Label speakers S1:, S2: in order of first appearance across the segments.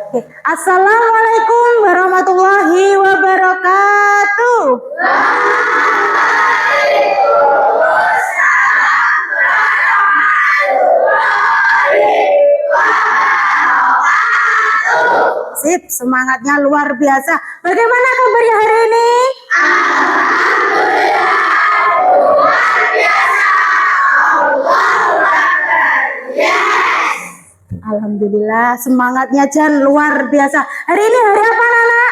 S1: Oke. Assalamualaikum warahmatullahi wabarakatuh. Sip, semangatnya luar biasa. Bagaimana kabarnya hari ini? Alhamdulillah, semangatnya Jan luar biasa. Hari ini hari apa, Nana?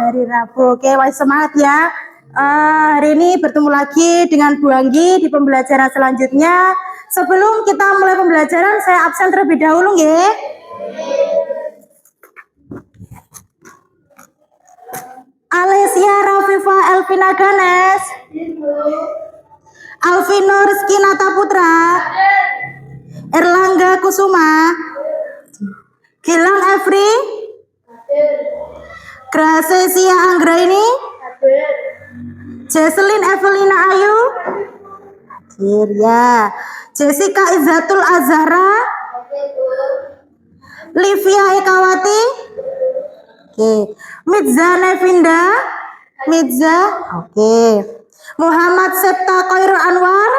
S1: Hari Rabu. Oke, semangat ya. Hari ini bertemu lagi dengan Bu Anggi di pembelajaran selanjutnya. Sebelum kita mulai pembelajaran, saya absen terlebih dahulu, ya. Alesia Rafifa Elvina Ganes, Alvino Rizky Nata Putra, Erlangga Kusuma, Gilang Evri, Gracesia Anggraini, Jesselyn Evelina Ayu, ya, Jessica Izzatul Azhara, Livia Ekawati, Mitza Nevinda, Muhammad Septa Khairul Anwar,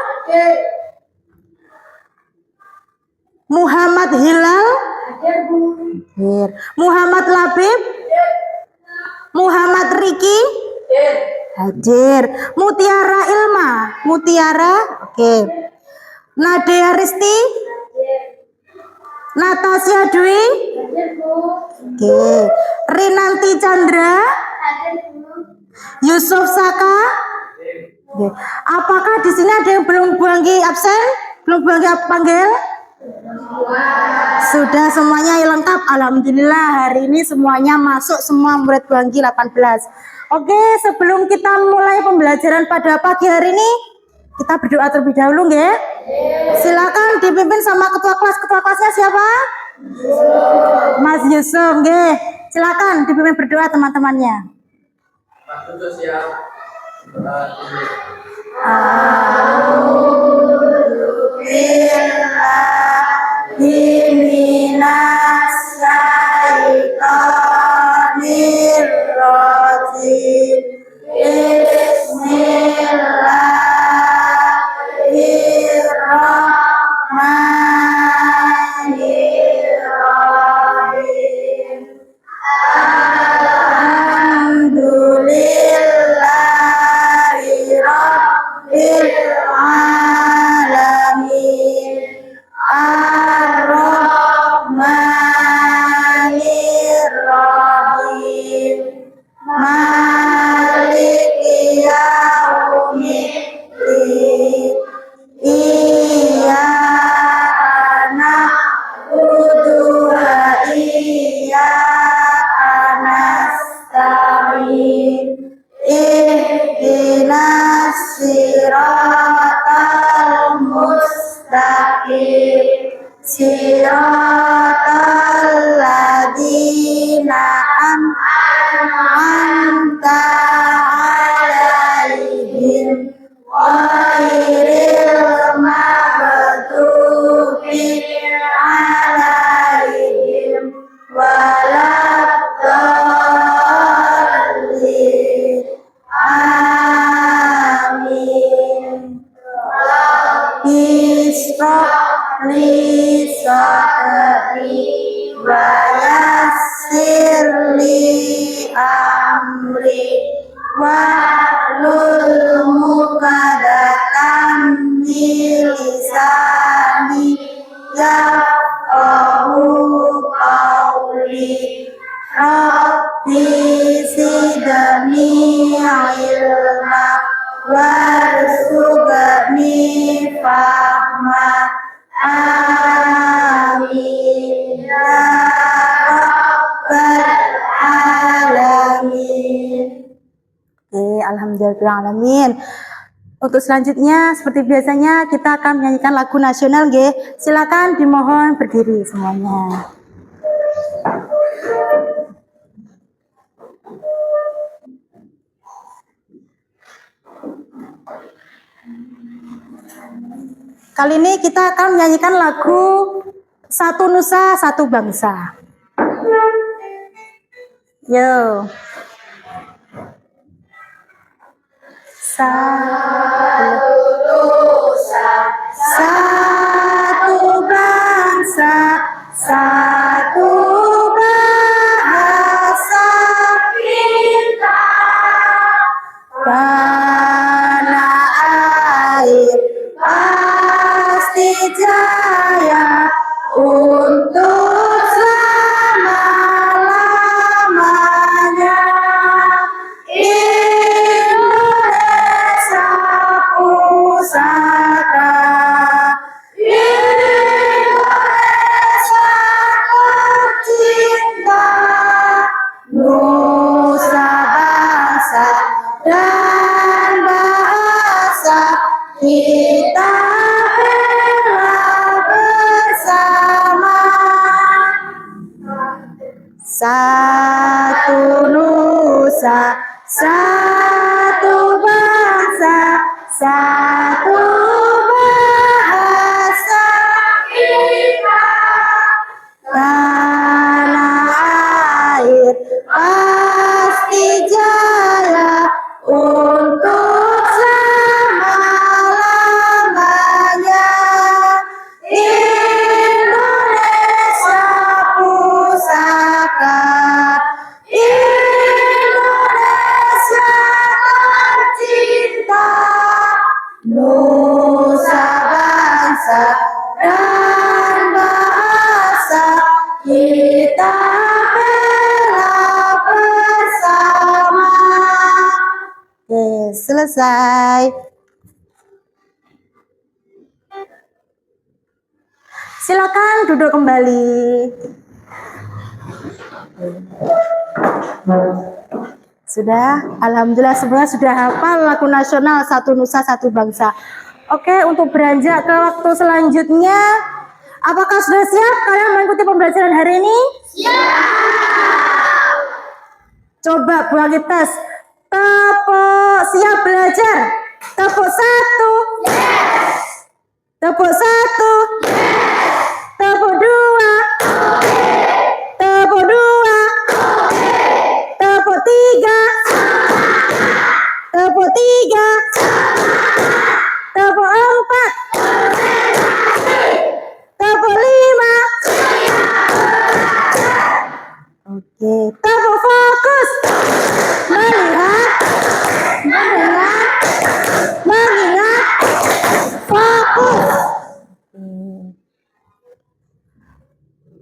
S1: Muhammad Hilal, Muhammad Labib, Muhammad Riki, hadir. Mutiara Ilma, Nadia Risti, Natasha Dwi, Rinanti Chandra, Yusuf Saka. Apakah di sini ada yang belum Bu Anggi absen? Belum Bu Anggi panggil? Sudah semuanya lengkap. Alhamdulillah hari ini semuanya masuk, semua murid Bu Anggi 18. Oke, sebelum kita mulai pembelajaran pada pagi hari ini, kita berdoa terlebih dahulu, nggih. Silakan dipimpin sama ketua kelas. Ketua kelasnya siapa? Mas Yusuf, nggih. Silakan dipimpin berdoa teman-temannya.
S2: Mas Yusuf siap.
S1: Alhamdulillah. Untuk selanjutnya seperti biasanya kita akan menyanyikan lagu nasional, nggih. Silakan dimohon berdiri semuanya. Kali ini kita akan menyanyikan lagu satu nusa, satu bangsa. Yo. Satu nusa, satu bangsa, satu bahasa kita. Tanah air pasti jaya untuk selama-lamanya. Indonesia pusaka, Indonesia tercinta, nusa bangsa dan bahasa kita bela bersama. Satu nusa, satu bangsa, satu bahasa kita. Tanah air pasti jaya untuk selama-lamanya. Indonesia pusaka, Indonesia tercinta, nusa bangsa dan bahasa kita bela bersama. Oke, selesai. Silakan duduk kembali. Sudah, alhamdulillah semua sudah hafal lagu nasional Satu Nusa Satu Bangsa. Oke, untuk beranjak ke waktu selanjutnya, apakah sudah siap kalian mengikuti pembelajaran hari ini? Siap. Coba buat tes. Tepuk siap belajar. Tepuk satu. Yes. Tepuk satu. Yes. Tepuk dua. Okay. Tepuk dua. Okay. Tepuk tiga. Tepuk tiga. Tepuk empat. Tepuk lima. Oke, tepuk fokus. Melihat, mendengar, mengingat, fokus.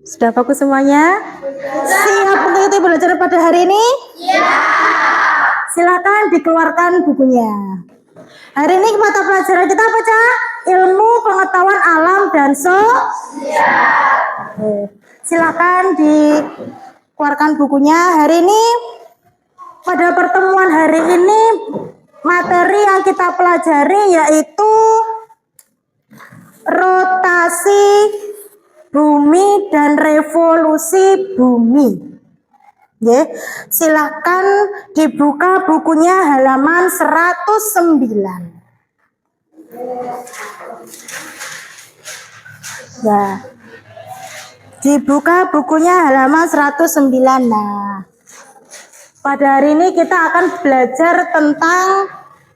S1: Sudah fokus semuanya? Siap mengikuti pembelajaran pada hari ini? Ya. Silakan dikeluarkan bukunya. Hari ini mata pelajaran kita apa, Cak? Ilmu pengetahuan alam dan sosial. Silakan dikeluarkan bukunya. Hari ini, pada pertemuan hari ini, materi yang kita pelajari yaitu rotasi bumi dan revolusi bumi. Ya, silahkan dibuka bukunya halaman 109. Ya, dibuka bukunya halaman 109. Nah, pada hari ini kita akan belajar tentang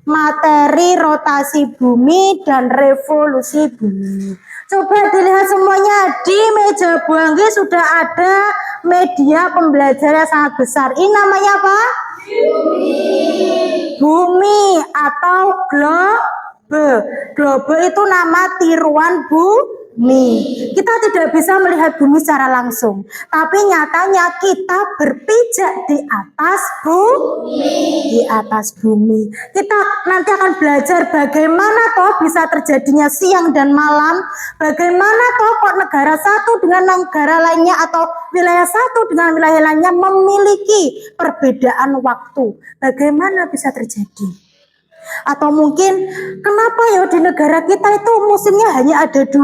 S1: materi rotasi bumi dan revolusi bumi. Coba dilihat semuanya, di meja Bu Anggi sudah ada media pembelajaran yang sangat besar. Ini namanya apa? Bumi atau globe. Globe itu nama tiruan bumi. Kita tidak bisa melihat bumi secara langsung, tapi nyatanya kita berpijak di atas bumi. Di atas bumi. Kita nanti akan belajar bagaimana toh bisa terjadinya siang dan malam, bagaimana toh kok negara satu dengan negara lainnya atau wilayah satu dengan wilayah lainnya memiliki perbedaan waktu. Bagaimana bisa terjadi? Atau mungkin kenapa ya di negara kita itu musimnya hanya ada 2,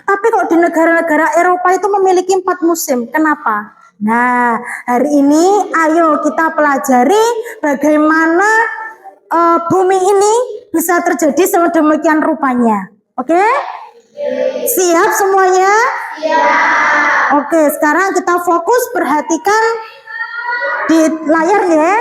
S1: tapi kok di negara-negara Eropa itu memiliki 4 musim? Kenapa? Nah, hari ini ayo kita pelajari bagaimana bumi ini bisa terjadi sedemikian rupanya. Oke? Siap semuanya? Oke, sekarang kita fokus perhatikan di layar ya.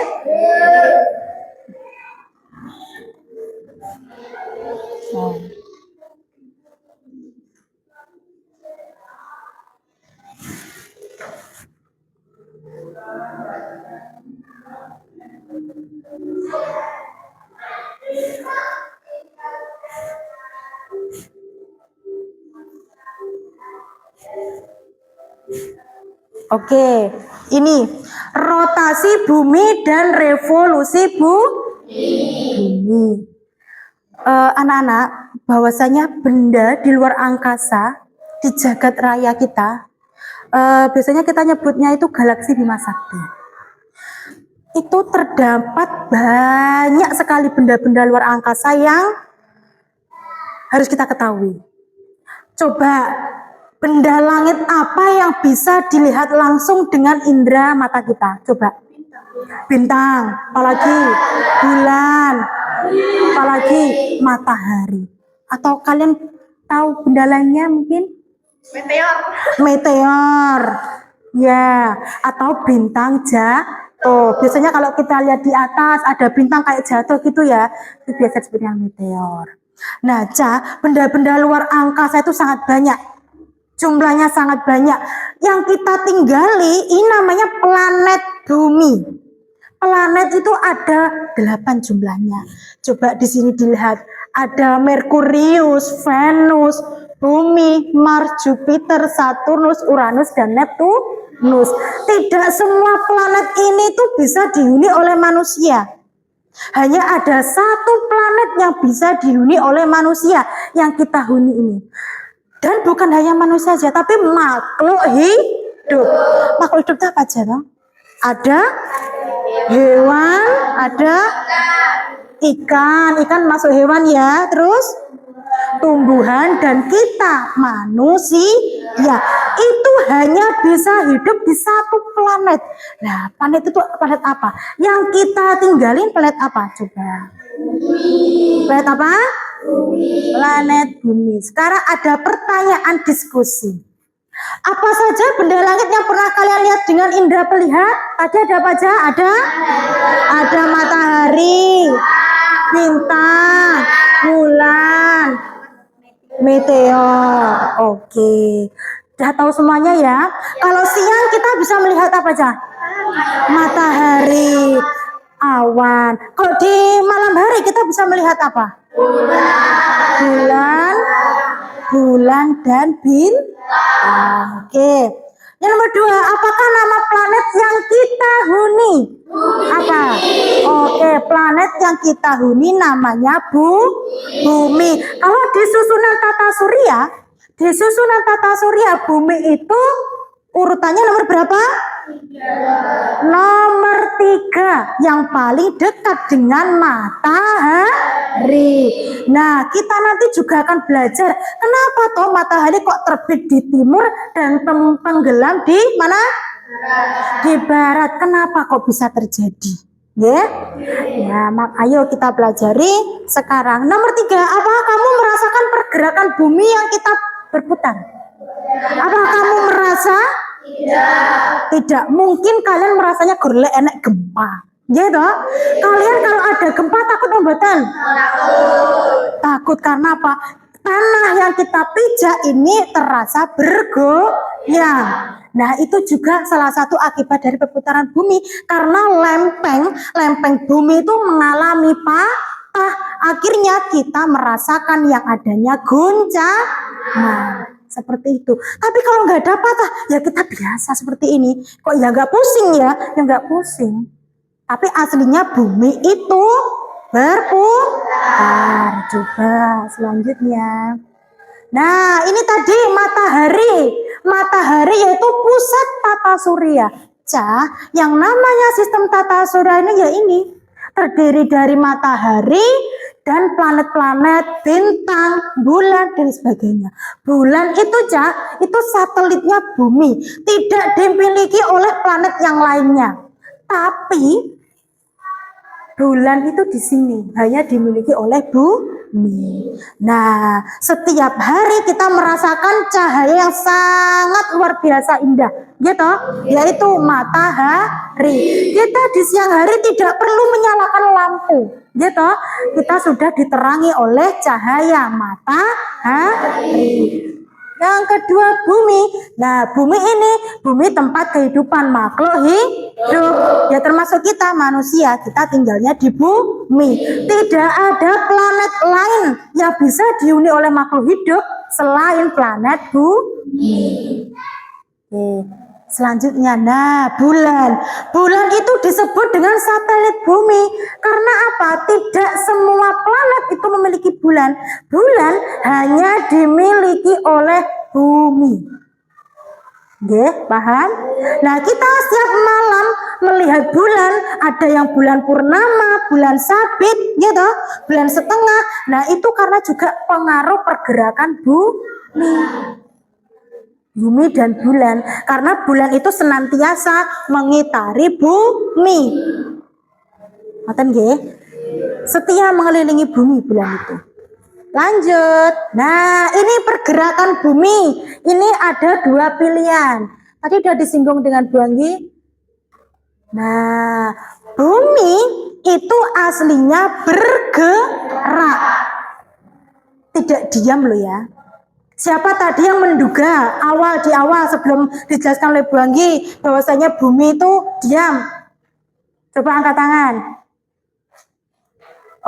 S1: Oke, ini rotasi bumi dan revolusi bumi. Anak-anak, bahwasanya benda di luar angkasa di jagat raya kita, biasanya kita nyebutnya itu galaksi Bima Sakti. Itu terdapat banyak sekali benda-benda luar angkasa yang harus kita ketahui. Coba, benda langit apa yang bisa dilihat langsung dengan indera mata kita? Coba. Bintang, apalagi bulan, apalagi matahari. Atau kalian tahu benda lainnya mungkin? Meteor. Ya, atau bintang jatuh. Biasanya kalau kita lihat di atas ada bintang kayak jatuh gitu ya. Itu biasa disebutnya meteor. Nah, benda-benda luar angkasa itu sangat banyak. Jumlahnya sangat banyak. Yang kita tinggali ini namanya planet bumi. Planet itu ada 8 jumlahnya. Coba di sini dilihat. Ada Merkurius, Venus, Bumi, Mars, Jupiter, Saturnus, Uranus, dan Neptunus. Tidak semua planet ini tuh bisa dihuni oleh manusia. Hanya ada satu planet yang bisa dihuni oleh manusia yang kita huni ini. Dan bukan hanya manusia saja, tapi makhluk hidup. Makhluk hidup itu apa aja? Ada hewan, ada ikan masuk hewan ya, terus tumbuhan dan kita manusia itu hanya bisa hidup di satu planet. Nah, planet itu planet apa? Yang kita tinggalin planet apa? Coba. Planet apa? Planet bumi. Sekarang ada pertanyaan diskusi. Apa saja benda langit yang pernah kalian lihat dengan indera pelihat? Tadi ada apa aja? Ada matahari, bintang, bulan, meteor. Oke. Udah tahu semuanya ya? Kalau siang kita bisa melihat apa aja? Matahari, awan. Kalau di malam hari kita bisa melihat apa? Bulan dan bintang. Oke. Yang nomor 2, apakah nama planet yang kita huni? Apa? Oke, planet yang kita huni namanya Bumi. Kalau di susunan tata surya Bumi itu urutannya nomor berapa? Nomor 3, yang paling dekat dengan matahari. Nah, kita nanti juga akan belajar kenapa toh matahari kok terbit di timur dan tenggelam di mana? Di barat. Kenapa kok bisa terjadi? Ya, ayo kita pelajari sekarang. Nomor 3, apakah kamu merasakan pergerakan bumi yang kita berputar? Apakah kamu merasa? Tidak. Mungkin kalian merasanya golek enek gempa. Ya toh? Kalian kalau ada gempa takut mboten? Takut karena apa? Tanah yang kita pijak ini terasa bergoyang. Nah, itu juga salah satu akibat dari perputaran bumi karena lempeng bumi itu mengalami patah. Akhirnya kita merasakan yang adanya guncangan. Seperti itu. Tapi kalau nggak ada patah, ya kita biasa seperti ini. Kok ya nggak pusing ya? Ya nggak pusing. Tapi aslinya bumi itu berputar. Coba selanjutnya. Nah, ini tadi matahari. Matahari yaitu pusat tata surya. Yang namanya sistem tata surya ini ya ini. Terdiri dari matahari dan planet-planet, bintang, bulan, dan sebagainya. Bulan itu itu satelitnya bumi. Tidak dimiliki oleh planet yang lainnya. Tapi bulan itu di sini hanya dimiliki oleh Nah, setiap hari kita merasakan cahaya yang sangat luar biasa indah, gitu, yaitu matahari. Kita di siang hari tidak perlu menyalakan lampu, gitu. Kita sudah diterangi oleh cahaya matahari. Yang kedua, bumi. Nah, bumi ini bumi tempat kehidupan makhluk hidup. Ya termasuk kita manusia, kita tinggalnya di bumi. Tidak ada planet lain yang bisa dihuni oleh makhluk hidup selain planet bumi. Oke. Selanjutnya, nah, bulan. Bulan itu disebut dengan satelit bumi. Karena apa? Tidak semua planet itu memiliki bulan. Bulan hanya dimiliki oleh bumi. Oke, paham? Nah, kita setiap malam melihat bulan. Ada yang bulan purnama, bulan sabit, gitu, bulan setengah. Nah, itu karena juga pengaruh pergerakan bumi. Bumi dan bulan, karena bulan itu senantiasa mengitari bumi. Ngoten nggih? Setia mengelilingi bumi bulan itu. Lanjut. Nah, ini pergerakan bumi. Ini ada dua pilihan. Tadi sudah disinggung dengan Bu Anggi. Nah, bumi itu aslinya bergerak. Tidak diam loh ya. Siapa tadi yang menduga di awal sebelum dijelaskan oleh Bu Anggi bahwasanya bumi itu diam? Coba angkat tangan.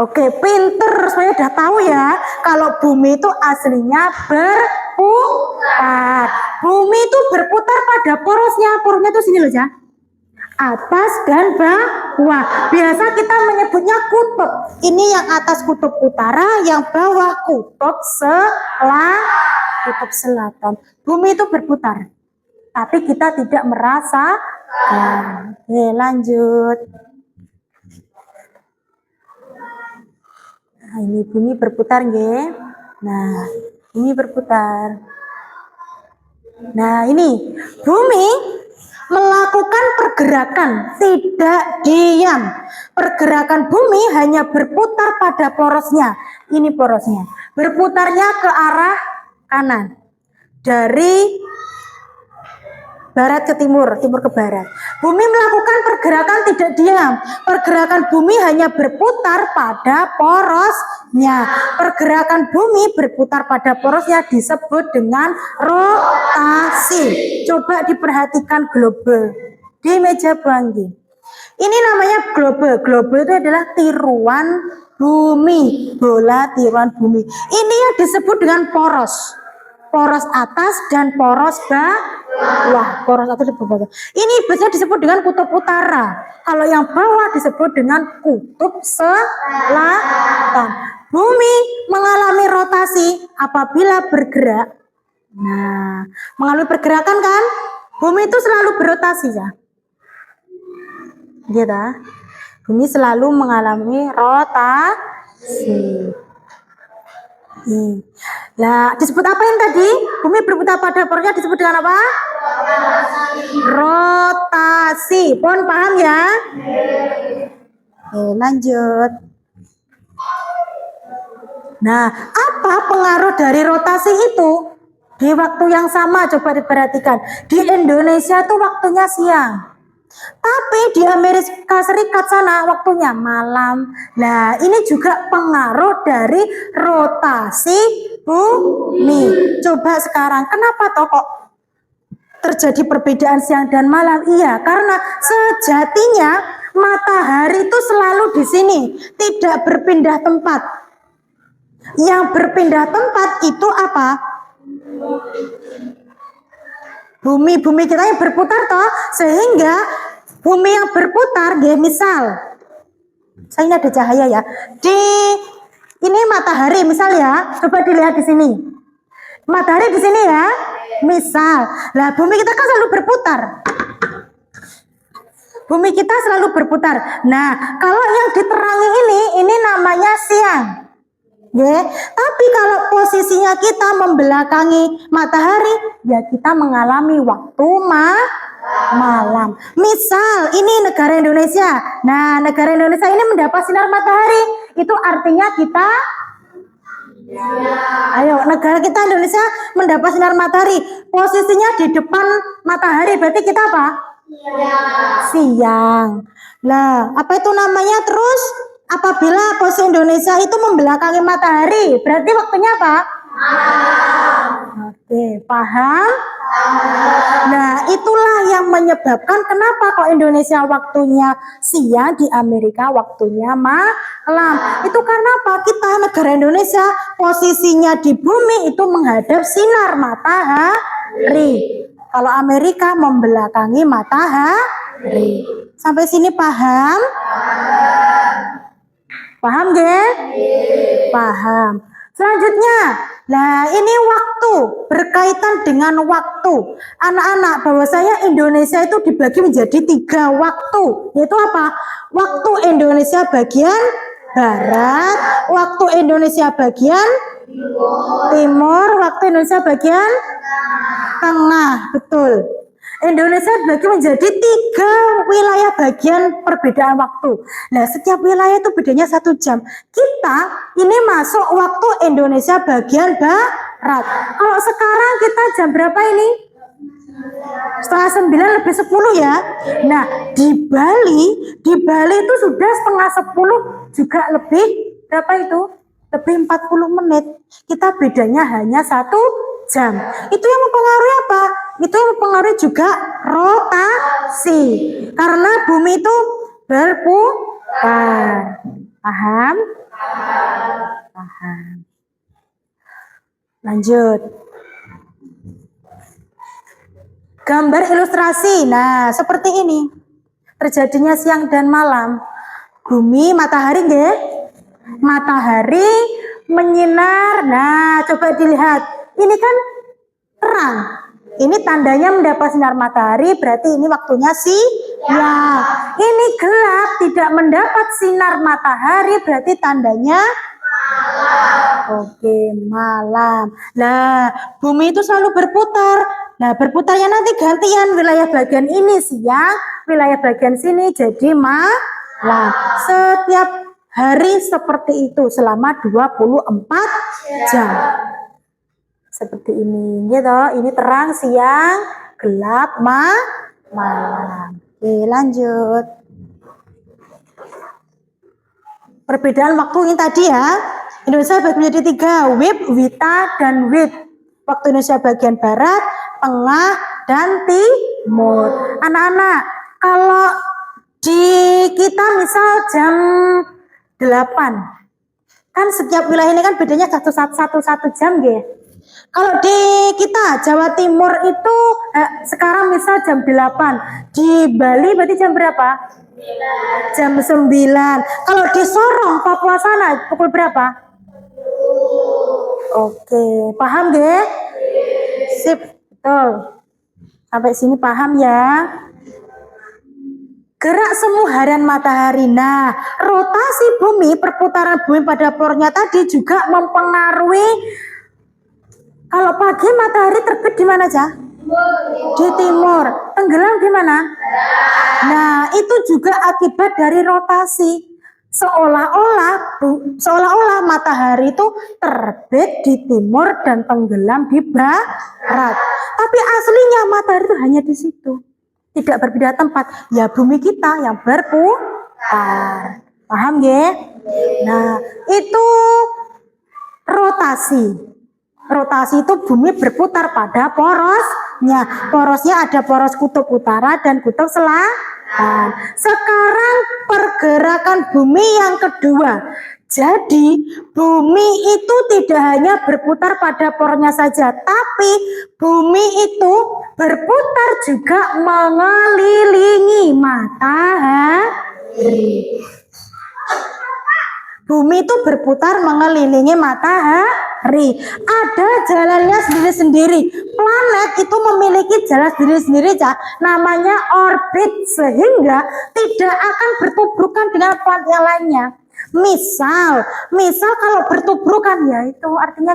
S1: Oke, pinter, semuanya udah tahu ya kalau bumi itu aslinya berputar. Bumi itu berputar pada porosnya. Porosnya itu sini loh ya. Atas dan bawah. Biasa kita menyebutnya kutub. Ini yang atas kutub utara, yang bawah kutub selatan. Bumi itu berputar, tapi kita tidak merasakan. Oke, lanjut. Nah, ini bumi berputar, nggih. Nah, bumi berputar. Nah, ini bumi melakukan pergerakan, tidak diam. Pergerakan bumi hanya berputar pada porosnya. Ini porosnya. Berputarnya ke arah kanan. Dari barat ke timur, timur ke barat. Bumi melakukan pergerakan tidak diam. Pergerakan bumi hanya berputar pada porosnya. Pergerakan bumi berputar pada porosnya disebut dengan rotasi. Coba diperhatikan globe di meja Bu Anggi. Ini namanya globe. Globe itu adalah tiruan bumi, bola tiruan bumi. Ini yang disebut dengan poros. Poros atas dan poros bawah. Poros atas dan bawah. Ini biasanya disebut dengan kutub utara. Kalau yang bawah disebut dengan kutub selatan. Bumi mengalami rotasi apabila bergerak. Nah, mengalami pergerakan kan? Bumi itu selalu berotasi ya. Gitu. Bumi selalu mengalami rotasi. Nah, disebut apa yang tadi? Bumi berputar pada porosnya disebut dengan apa? Rotasi. Pohon paham ya? Oke, lanjut. Nah, apa pengaruh dari rotasi itu? Di waktu yang sama coba diperhatikan. Di Indonesia tuh waktunya siang. Tapi di Amerika Serikat sana waktunya malam. Nah, ini juga pengaruh dari rotasi bumi. Coba sekarang, kenapa toh kok terjadi perbedaan siang dan malam? Iya, karena sejatinya matahari itu selalu di sini, tidak berpindah tempat. Yang berpindah tempat itu apa? Bumi kita yang berputar toh, sehingga bumi yang berputar, ya misal, saya ini ada cahaya ya, ini matahari misal ya, coba dilihat di sini, matahari di sini ya, misal, lah bumi kita kan selalu berputar, bumi kita selalu berputar. Nah, kalau yang diterangi ini namanya siang. Ya, tapi kalau posisinya kita membelakangi matahari, ya kita mengalami waktu malam. Misal ini negara Indonesia. Nah, negara Indonesia ini mendapat sinar matahari. Itu artinya kita Ayo, negara kita Indonesia mendapat sinar matahari. Posisinya di depan matahari, berarti kita apa? Siang. Nah, apa itu namanya terus? Apabila posisi Indonesia itu membelakangi matahari, berarti waktunya apa? Oke, paham? Nah, itulah yang menyebabkan kenapa kok Indonesia waktunya siang, di Amerika waktunya malam. Itu karena apa? Kita negara Indonesia posisinya di bumi itu menghadap sinar matahari. Kalau Amerika membelakangi matahari. Sampai sini paham? Paham gak? Paham. Selanjutnya, nah ini waktu, berkaitan dengan waktu. Anak-anak, bahwasanya Indonesia itu dibagi menjadi 3 waktu. Yaitu apa? Waktu Indonesia bagian barat, waktu Indonesia bagian timur, waktu Indonesia bagian tengah. Betul. Indonesia dibagi menjadi 3 wilayah bagian perbedaan waktu. Nah, setiap wilayah itu bedanya 1 jam. Kita ini masuk waktu Indonesia bagian barat. Kalau sekarang kita jam berapa ini? 8:30 lebih 10 ya. Nah, di Bali itu sudah 9:30 juga lebih berapa itu? Lebih 40 menit. Kita bedanya hanya 1 jam. Itu yang mempengaruhi apa? Itu yang mempengaruhi juga rotasi. Karena bumi itu berputar. Paham? Paham. Lanjut. Gambar ilustrasi. Nah, seperti ini. Terjadinya siang dan malam. Bumi, matahari nggih? Matahari menyinar. Nah, coba dilihat. Ini kan terang. Ini tandanya mendapat sinar matahari, berarti ini waktunya siang. Ini gelap, tidak mendapat sinar matahari, berarti tandanya malam. Oke, malam. Nah, bumi itu selalu berputar. Nah, berputarnya nanti gantian, wilayah bagian ini siang, wilayah bagian sini jadi malam. Setiap hari seperti itu selama 24 jam. Seperti ini, gitu. Ini terang siang, gelap malam. Oke, lanjut. Perbedaan waktu ini tadi ya. Indonesia bagi menjadi 3, WIB, WITA, dan WIT. Waktu Indonesia bagian barat, tengah, dan timur. Anak-anak, kalau di kita misal jam 8, kan setiap wilayah ini kan bedanya satu jam ya. Kalau di kita Jawa Timur itu sekarang misal jam 8, di Bali berarti jam berapa? Jam 9. Kalau di Sorong, Papua sana pukul berapa? Oke, paham gak? Sip, betul. Sampai sini paham ya? Gerak semu harian matahari. Nah, rotasi bumi, perputaran bumi pada porosnya tadi juga mempengaruhi. Kalau pagi matahari terbit di mana aja? Di timur. Tenggelam di mana? Nah, itu juga akibat dari rotasi. Seolah-olah matahari itu terbit di timur dan tenggelam di barat. Tapi aslinya matahari itu hanya di situ. Tidak berpindah tempat. Ya bumi kita yang berputar. Paham ya? Nah, itu rotasi. Rotasi itu bumi berputar pada porosnya. Porosnya ada poros kutub utara dan kutub selatan. Sekarang pergerakan bumi yang kedua. Jadi bumi itu tidak hanya berputar pada porosnya saja, tapi bumi itu berputar juga mengelilingi matahari. Bumi itu berputar mengelilingi matahari. Ada jalannya sendiri-sendiri. Planet itu memiliki jalan sendiri-sendiri, namanya orbit, sehingga tidak akan bertubrukan dengan planet yang lainnya. Misal kalau bertubrukan ya itu artinya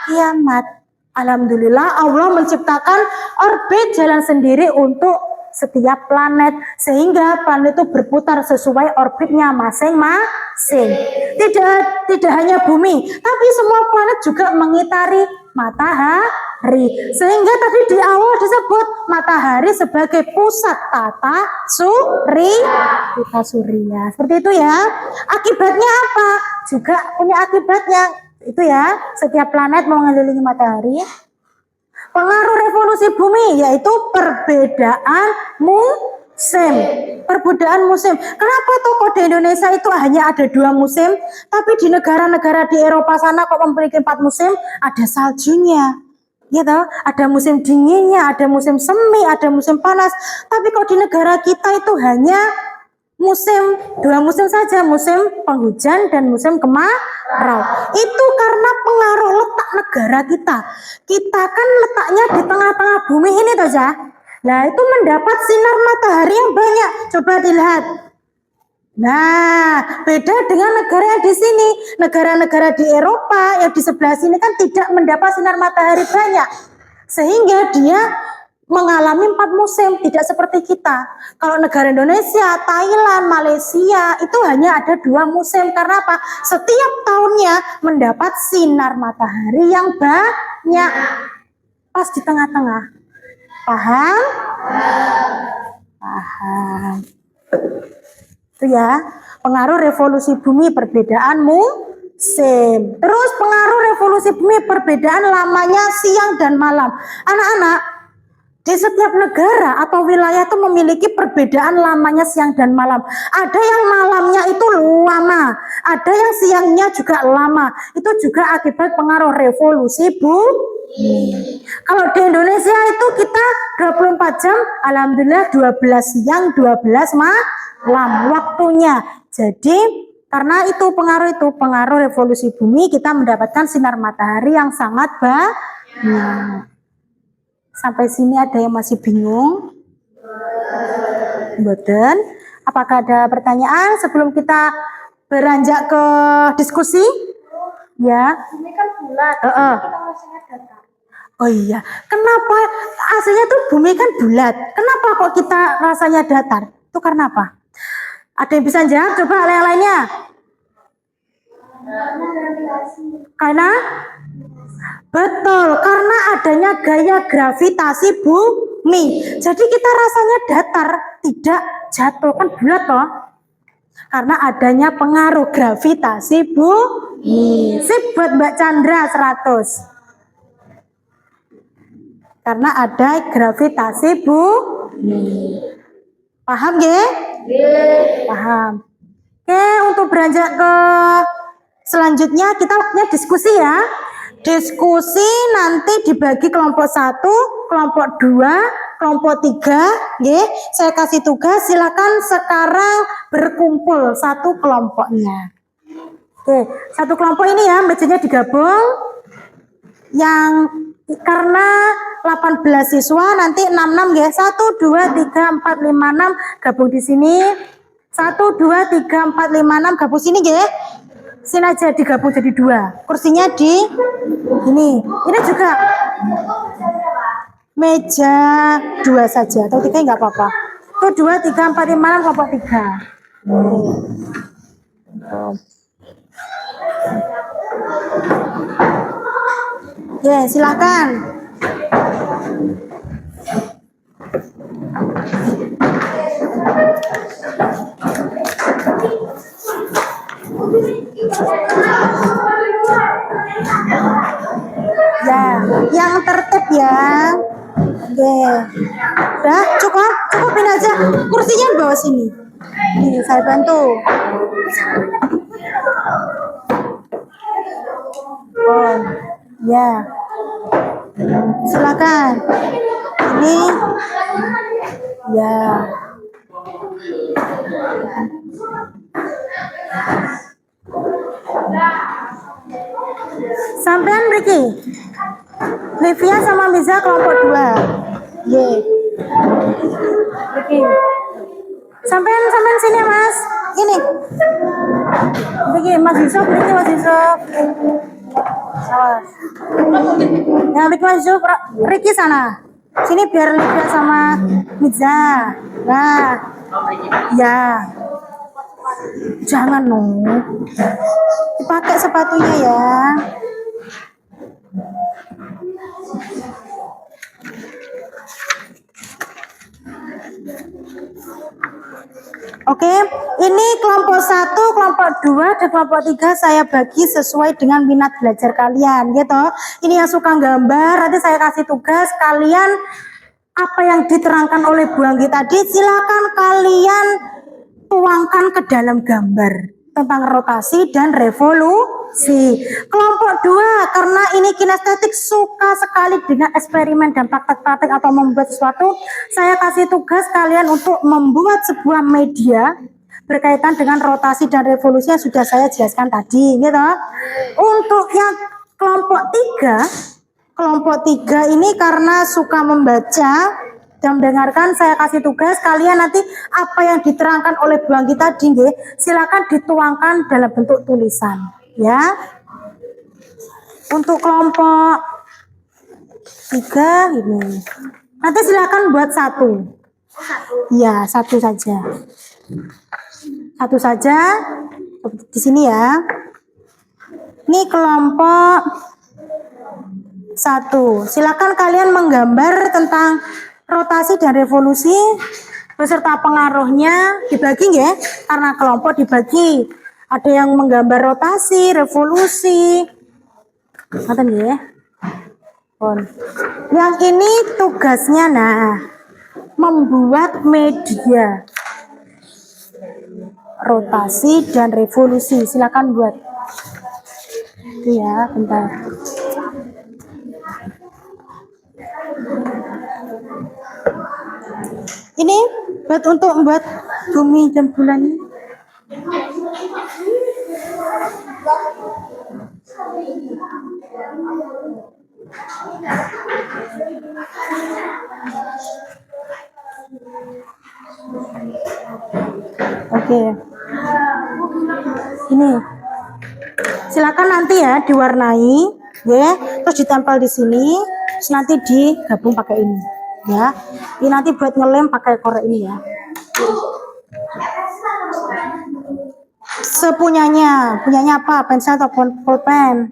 S1: kiamat. Alhamdulillah Allah menciptakan orbit jalan sendiri untuk setiap planet, sehingga planet itu berputar sesuai orbitnya masing-masing. Tidak hanya bumi, tapi semua planet juga mengitari matahari, sehingga tadi di awal disebut matahari sebagai pusat tata surya. Seperti itu ya. Akibatnya apa? Juga punya akibatnya itu ya. Setiap planet mau mengelilingi matahari. Pengaruh revolusi bumi yaitu perbedaan musim. Perbedaan musim. Kenapa toko di Indonesia itu hanya ada 2 musim, tapi di negara-negara di Eropa sana kok memiliki 4 musim? Ada saljunya. Gitu, ada musim dinginnya, ada musim semi, ada musim panas. Tapi kok di negara kita itu hanya 2 musim saja, musim penghujan dan musim kemarau. Itu karena pengaruh letak negara kita. Kita kan letaknya di tengah-tengah bumi ini toh ya. Nah, itu mendapat sinar matahari yang banyak. Coba dilihat. Nah, beda dengan negara yang di sini. Negara-negara di Eropa yang di sebelah sini kan tidak mendapat sinar matahari banyak. Sehingga dia mengalami 4 musim, tidak seperti kita. Kalau negara Indonesia, Thailand, Malaysia itu hanya ada 2 musim. Karena apa? Setiap tahunnya mendapat sinar matahari yang banyak. Pas di tengah-tengah. Paham? Paham. Itu ya, pengaruh revolusi bumi perbedaan musim. Terus pengaruh revolusi bumi perbedaan lamanya siang dan malam. Anak-anak, di setiap negara atau wilayah itu memiliki perbedaan lamanya siang dan malam. Ada yang malamnya itu lama, ada yang siangnya juga lama. Itu juga akibat pengaruh revolusi bumi. Kalau di Indonesia itu kita 24 jam, alhamdulillah 12 siang, 12 malam waktunya. Jadi karena itu pengaruh revolusi bumi, kita mendapatkan sinar matahari yang sangat banyak. Sampai sini ada yang masih bingung? Boten. Apakah ada pertanyaan sebelum kita beranjak ke diskusi? Ya.
S3: Ini kan bulat. Kita rasanya datar.
S1: Oh iya. Kenapa aslinya tuh bumi kan bulat? Kenapa kok kita rasanya datar? Itu karena apa? Ada yang bisa jawab? Coba yang lainnya. Karena betul, karena adanya gaya gravitasi bumi. Jadi kita rasanya datar, tidak jatuh, kan bulat toh. Karena adanya pengaruh gravitasi bumi. Sip buat Mbak Chandra 100. Karena ada gravitasi bumi. Paham ya? Paham. Oke, untuk beranjak ke selanjutnya kita punya diskusi ya. Diskusi nanti dibagi kelompok 1, kelompok 2, kelompok 3. Nggih, saya kasih tugas, silakan sekarang berkumpul satu kelompoknya. Oke, satu kelompok ini ya, mejanya digabung. Yang karena 18 siswa nanti 66 ya. 1 2 3 4 5 6 gabung di sini. 1 2 3 4 5 6 gabung sini ya. Sini aja digabung jadi 2. Kursinya di ini. Ini juga meja 2 saja atau 3 enggak apa-apa. Itu 2 3 4 5 6 kelompok 3. Ya, silakan. Ya, yang tertib ya. Oke. Udah, cukupin aja. Kursinya di bawah sini. Nih, saya bantu. Oh, ya. Silakan. Ini ya. Sampean Ricky. Livia sama Miza kelompok 2. Ye. Ricky. Sampean sini Mas. Ini. Ricky, Mas Yusuf, Ricky, Mas Yusuf. Awas. Yang Ricky Mas Yusuf, Ricky sana. Sini biar Livia sama Miza. Nah, ya. Jangan no. Dipakai sepatunya ya. Oke, ini kelompok 1, kelompok 2, dan kelompok 3 saya bagi sesuai dengan minat belajar kalian, gitu. Ini yang suka gambar, nanti saya kasih tugas kalian apa yang diterangkan oleh Bu Anggi tadi, silakan kalian tuangkan ke dalam gambar tentang rotasi dan revolusi. Kelompok 2, karena ini kinestetik suka sekali dengan eksperimen dan praktek-praktek atau membuat sesuatu, saya kasih tugas kalian untuk membuat sebuah media berkaitan dengan rotasi dan revolusi yang sudah saya jelaskan tadi, gitu. Untuk yang kelompok 3 ini karena suka membaca dan mendengarkan, saya kasih tugas kalian nanti apa yang diterangkan oleh Bu Anggi tadi, silakan dituangkan dalam bentuk tulisan, ya. Untuk kelompok 3 ini, nanti silakan buat 1. Ya, 1 saja. 1 saja di sini ya. Ini kelompok 1. Silakan kalian menggambar tentang rotasi dan revolusi beserta pengaruhnya, dibagi ya, karena kelompok dibagi. Ada yang menggambar rotasi, revolusi. Ngoten ya. Yang ini tugasnya membuat media rotasi dan revolusi. Silakan buat. Itu ya, bentar. Ini untuk membuat bumi dan bulan ini. Oke. Ini. Silakan nanti ya diwarnai, ya. Terus ditempel di sini, terus nanti digabung pakai ini. Ya, ini nanti buat ngelem pakai korek ini ya. Punyanya apa? Pensil atau pulpen?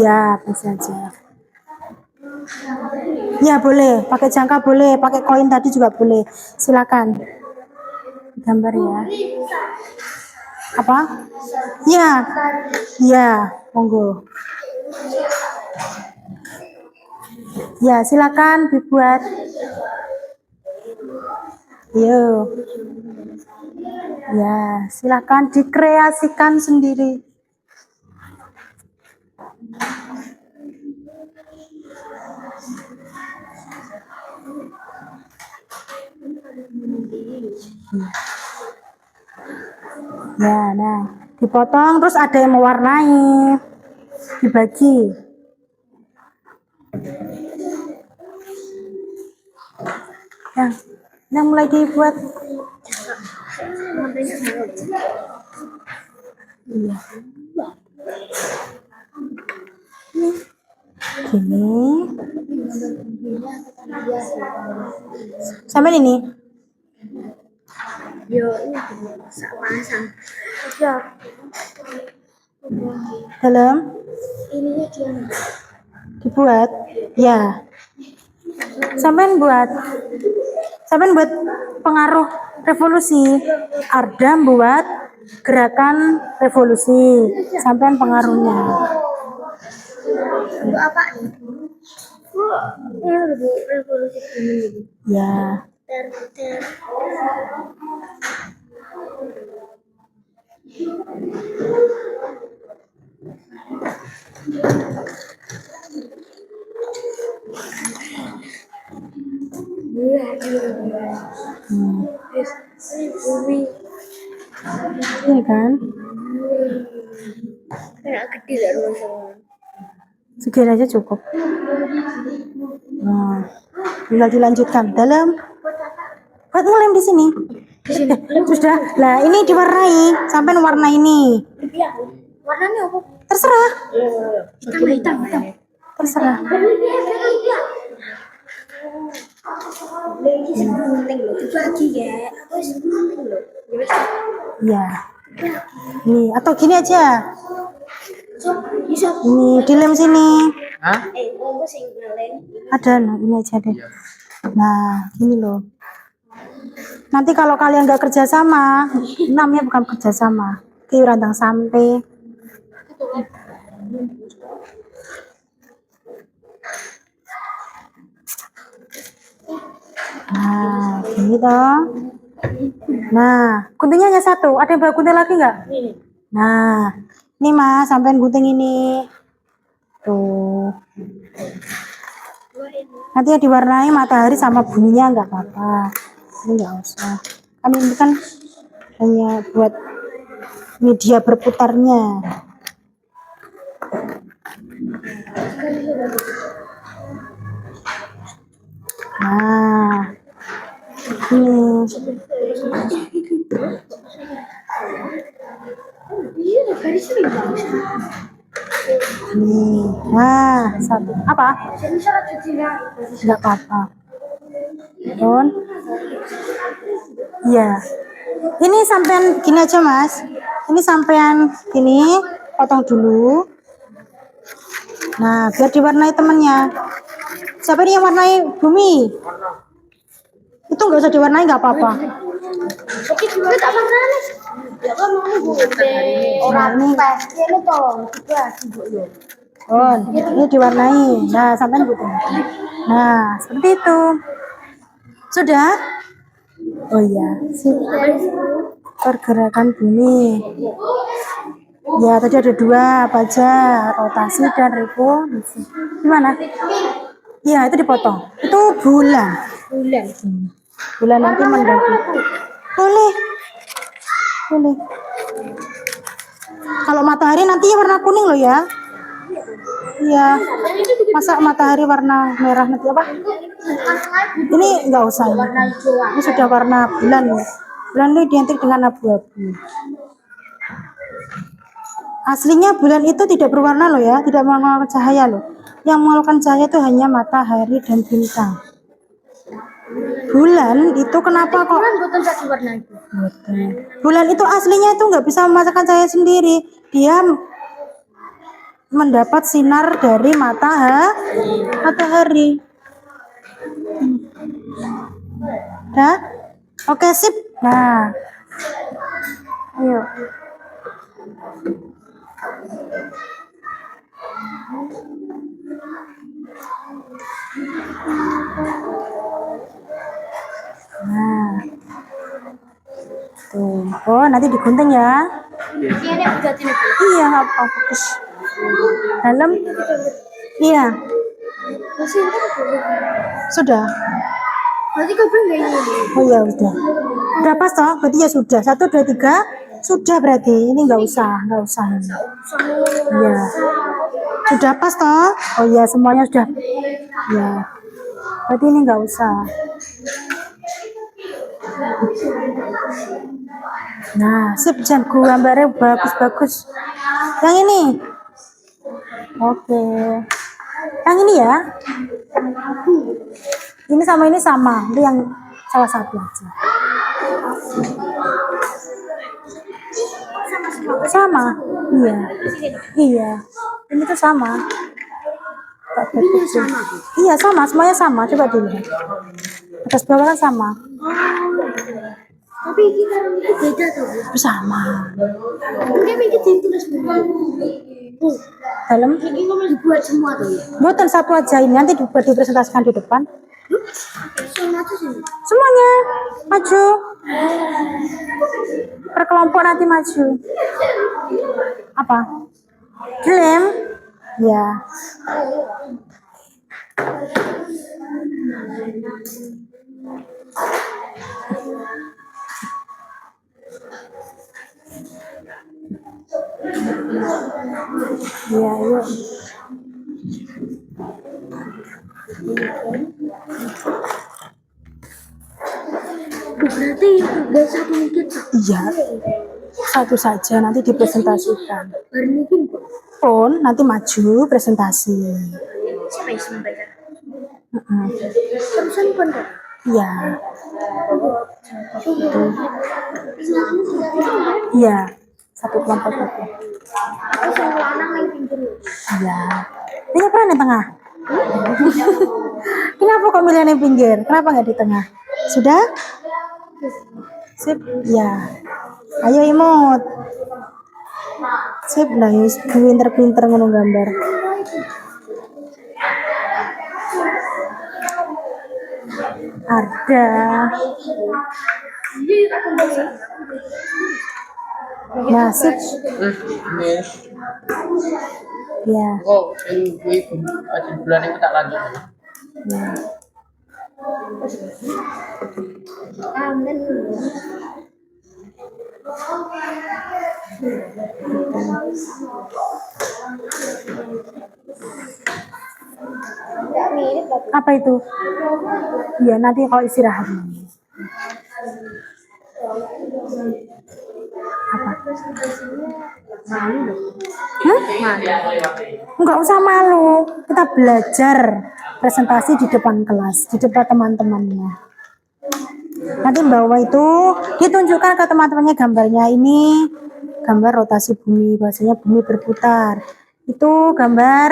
S1: Ya, pensil aja. Ya boleh, pakai jangka boleh, pakai koin tadi juga boleh. Silakan. Gambar ya. Apa? Ya, monggo. Ya, silakan dibuat. Yo. Ya, silakan dikreasikan sendiri. Ya, dipotong terus ada yang mewarnai. Dibagi. Yang mulai dibuat. Iya. Gini. Sampai ini.
S3: Yo, ini pasang. Ya.
S1: Dalam.
S3: Ininya dia.
S1: Dibuat. Ya. Sampai buat pengaruh revolusi. Arda buat gerakan revolusi. Sampai pengaruhnya.
S3: Untuk apa nih? Ini lebih revolusi ini.
S1: Ya. Ini kan
S3: kayak gede lah rumah.
S1: segini aja cukup. Nah, tinggal dilanjutkan dalam buat ngelem di sini. Sudah. Lah ini diwarnai sampai warna ini.
S3: Warnanya apa?
S1: Terserah.
S3: Hitam.
S1: Terserah.
S3: sing penting loh dibagi ya. Aku sing penting loh. Ya wis.
S1: Ya. Nih, atau gini aja.
S3: So, bisa.
S1: Nih, dilem sini.
S2: Hah?
S3: Aku sing paling.
S1: Ada, nah ini aja deh. Nah, gini loh. Nanti kalau kalian nggak kerja sama, namanya bukan kerja sama. Ki rantang sampai. Nah, gini toh. Nah, guntingnya hanya satu. Ada yang bawa gunting lagi nggak? Nah, ini mas, sampean gunting ini. Tuh. Nanti ya diwarnai matahari sama bunyinya nggak apa-apa. Ini nggak usah. Kan ini kan hanya buat media berputarnya. Nah, ini.
S3: Iya, garisnya bagus.
S1: Nih, nah satu apa?
S3: Jadi syarat cucinya.
S1: Nggak apa-apa. Don, iya. Ini sampean gini aja mas. Ini sampean gini, potong dulu. Nah, biar diwarnai temennya. Siapa ini yang warnai bumi? Itu nggak usah diwarnai nggak apa-apa.
S3: Oke, juga tak makan. Ya kan mau orang
S1: Nah, ini
S3: pas ini tolong dibagi dulu.
S1: Don, ini diwarnai. Nah, sampean gitu. Nah, seperti itu. Sudah? Oh iya, sip. Pergerakan bumi. Ya, tadi ada dua apa aja, rotasi dan revolusi. Gimana? Iya, itu dipotong. Itu bulan.
S3: Bulan.
S1: Bulan nanti mendaki. Boleh. Boleh. Kalau matahari nanti warna kuning loh ya. Iya. Masa matahari warna merah nanti apa? Ini nggak usah. Ini sudah warna bulan ya. Bulan ini identik dengan abu-abu. Aslinya bulan itu tidak berwarna loh ya, tidak mengeluarkan cahaya loh. Yang mengeluarkan cahaya itu hanya matahari dan bintang. Bulan itu kenapa kok?
S3: Bulan bukan satu warna itu.
S1: Bulan itu aslinya itu nggak bisa memasakkan cahaya sendiri. Dia mendapat sinar dari matahari. Dah? Oke, sip. Nah. Ayo. Nah. Tuh. Oh, nanti digunting ya.
S3: Iya, ada berarti nih.
S1: Iya, nggak apa-apa. Fokus. Dalam. Iya.
S3: Masih itu boleh.
S1: Sudah.
S3: Berarti kau enggak ini.
S1: Oh ya udah. Udah pas toh? Berarti ya sudah. 1, 2, 3. Sudah berarti. Ini nggak usah ini. Iya. Sudah pas toh? Oh iya, semuanya sudah. Ya. Berarti ini nggak usah. Nah, sip Jan, gambarnya bagus-bagus. Yang ini. Oke. Yang ini ya. Ini sama ini sama. Itu yang salah satu aja. Sama. Iya. Iya. Ini tuh sama. Iya sama, semuanya sama. Coba dilihat. Atas bawah kan sama.
S3: Tapi kita itu beda tuh.
S1: Sama.
S3: Mungkin kita ditulis dulu.
S1: Dalam
S3: Ini ngomong dibuat semua tuh.
S1: buatan satu aja ini nanti dipresentasikan di depan.
S3: Semua tuh sih.
S1: Semuanya maju. Per kelompok nanti maju. Apa? Dilem? Ya. Ya, yuk.
S3: Berarti enggak satu mungkin.
S1: Iya. Satu saja nanti dipresentasikan.
S3: Baru mungkin kok.
S1: Pun nanti maju presentasi.
S3: Siapa yang sampaikan?
S1: Heeh.
S3: Terusan pun kok.
S1: Iya. Iya. Satu kelompok itu.
S3: Terus yang lanang yang pinggir.
S1: Iya. Ini apa di tengah? Kenapa kok milih yang pinggir? Kenapa nggak di tengah? Sudah? Sip. Ya. Ayo imut. Sip. Nah, pinter-pinter ngono gambar. Ada. Ya, sip.
S2: Ini.
S1: Ya.
S2: Oh, ini aja bulan ini tak lanjut.
S1: Ya.
S3: Amin. Enggak mirip tapi
S1: Apa itu? Iya, nanti kalau istirahat. Apa?
S3: malu loh.
S1: Hah? Enggak usah malu. Kita belajar presentasi di depan kelas, di depan teman-temannya. Nanti bawa itu ditunjukkan ke teman-temannya gambarnya. Ini gambar rotasi bumi, bahasanya bumi berputar. Itu gambar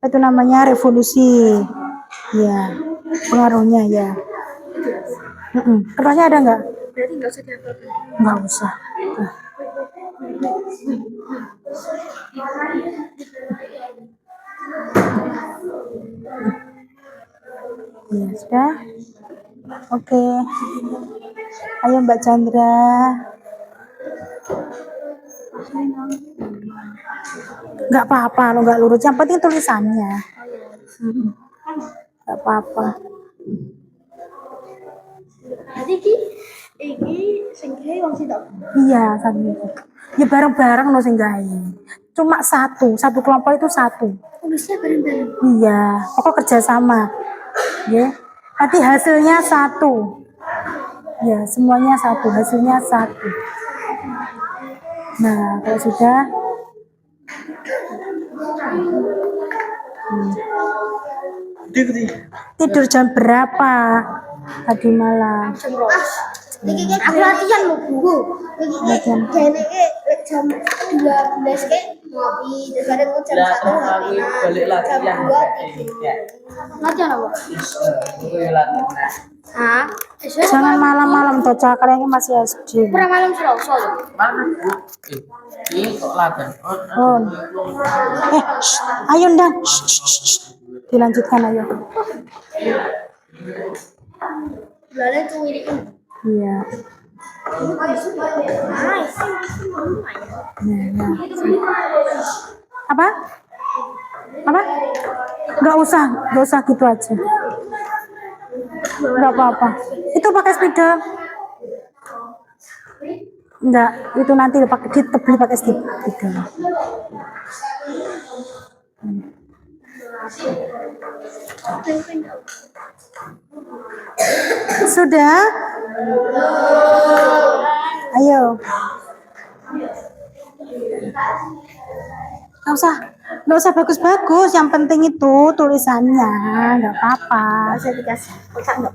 S1: itu namanya revolusi. Ya, pengaruhnya ya. Kertasnya ada nggak?
S3: Berarti nggak usah dihafal.
S1: Nggak usah. Nah. Ya sudah. Oke. Ayo Mbak Chandra. Nggak apa-apa, lo nggak lurus. Yang penting tulisannya. Nggak apa-apa.
S3: Jadi iki sing gawe wong sitok.
S1: Iya, satu itu. Ya bareng-bareng lo sing gawe. Cuma satu kelompok itu satu.
S3: Bisa bareng-bareng.
S1: Iya, pokok kerjasama. Ya, nanti hasilnya satu. Ya, semuanya satu, hasilnya satu. Nah, kalau sudah, tidur jam berapa tadi malam?
S3: Iki kan aku latihan lho, Bu. Iki jane jam 12 ke ngopi, terus ada jam 1 ngopi.
S2: Balik
S3: Jam
S2: latihan.
S3: 2 tidur. Latihan apa? Hah?
S1: Jangan malam-malam toh, kalian masih SD.
S3: Pernah malam Selasa lho.
S2: Mana Bu? Ini kok latihan?
S1: Oh. Ayo Ndan. Dilanjutkan ayo.
S3: Lalu itu ini.
S1: Iya.
S3: Nice.
S1: Nah. Apa? Apa? Nggak usah gitu aja. Nggak apa-apa. Itu pakai spidol. Enggak, itu nanti pakai ditebeli pakai spidol. Sudah? Ayo. Nggak usah bagus-bagus. Yang penting itu tulisannya, nggak apa-apa.
S3: Saya dikasih kotak enggak?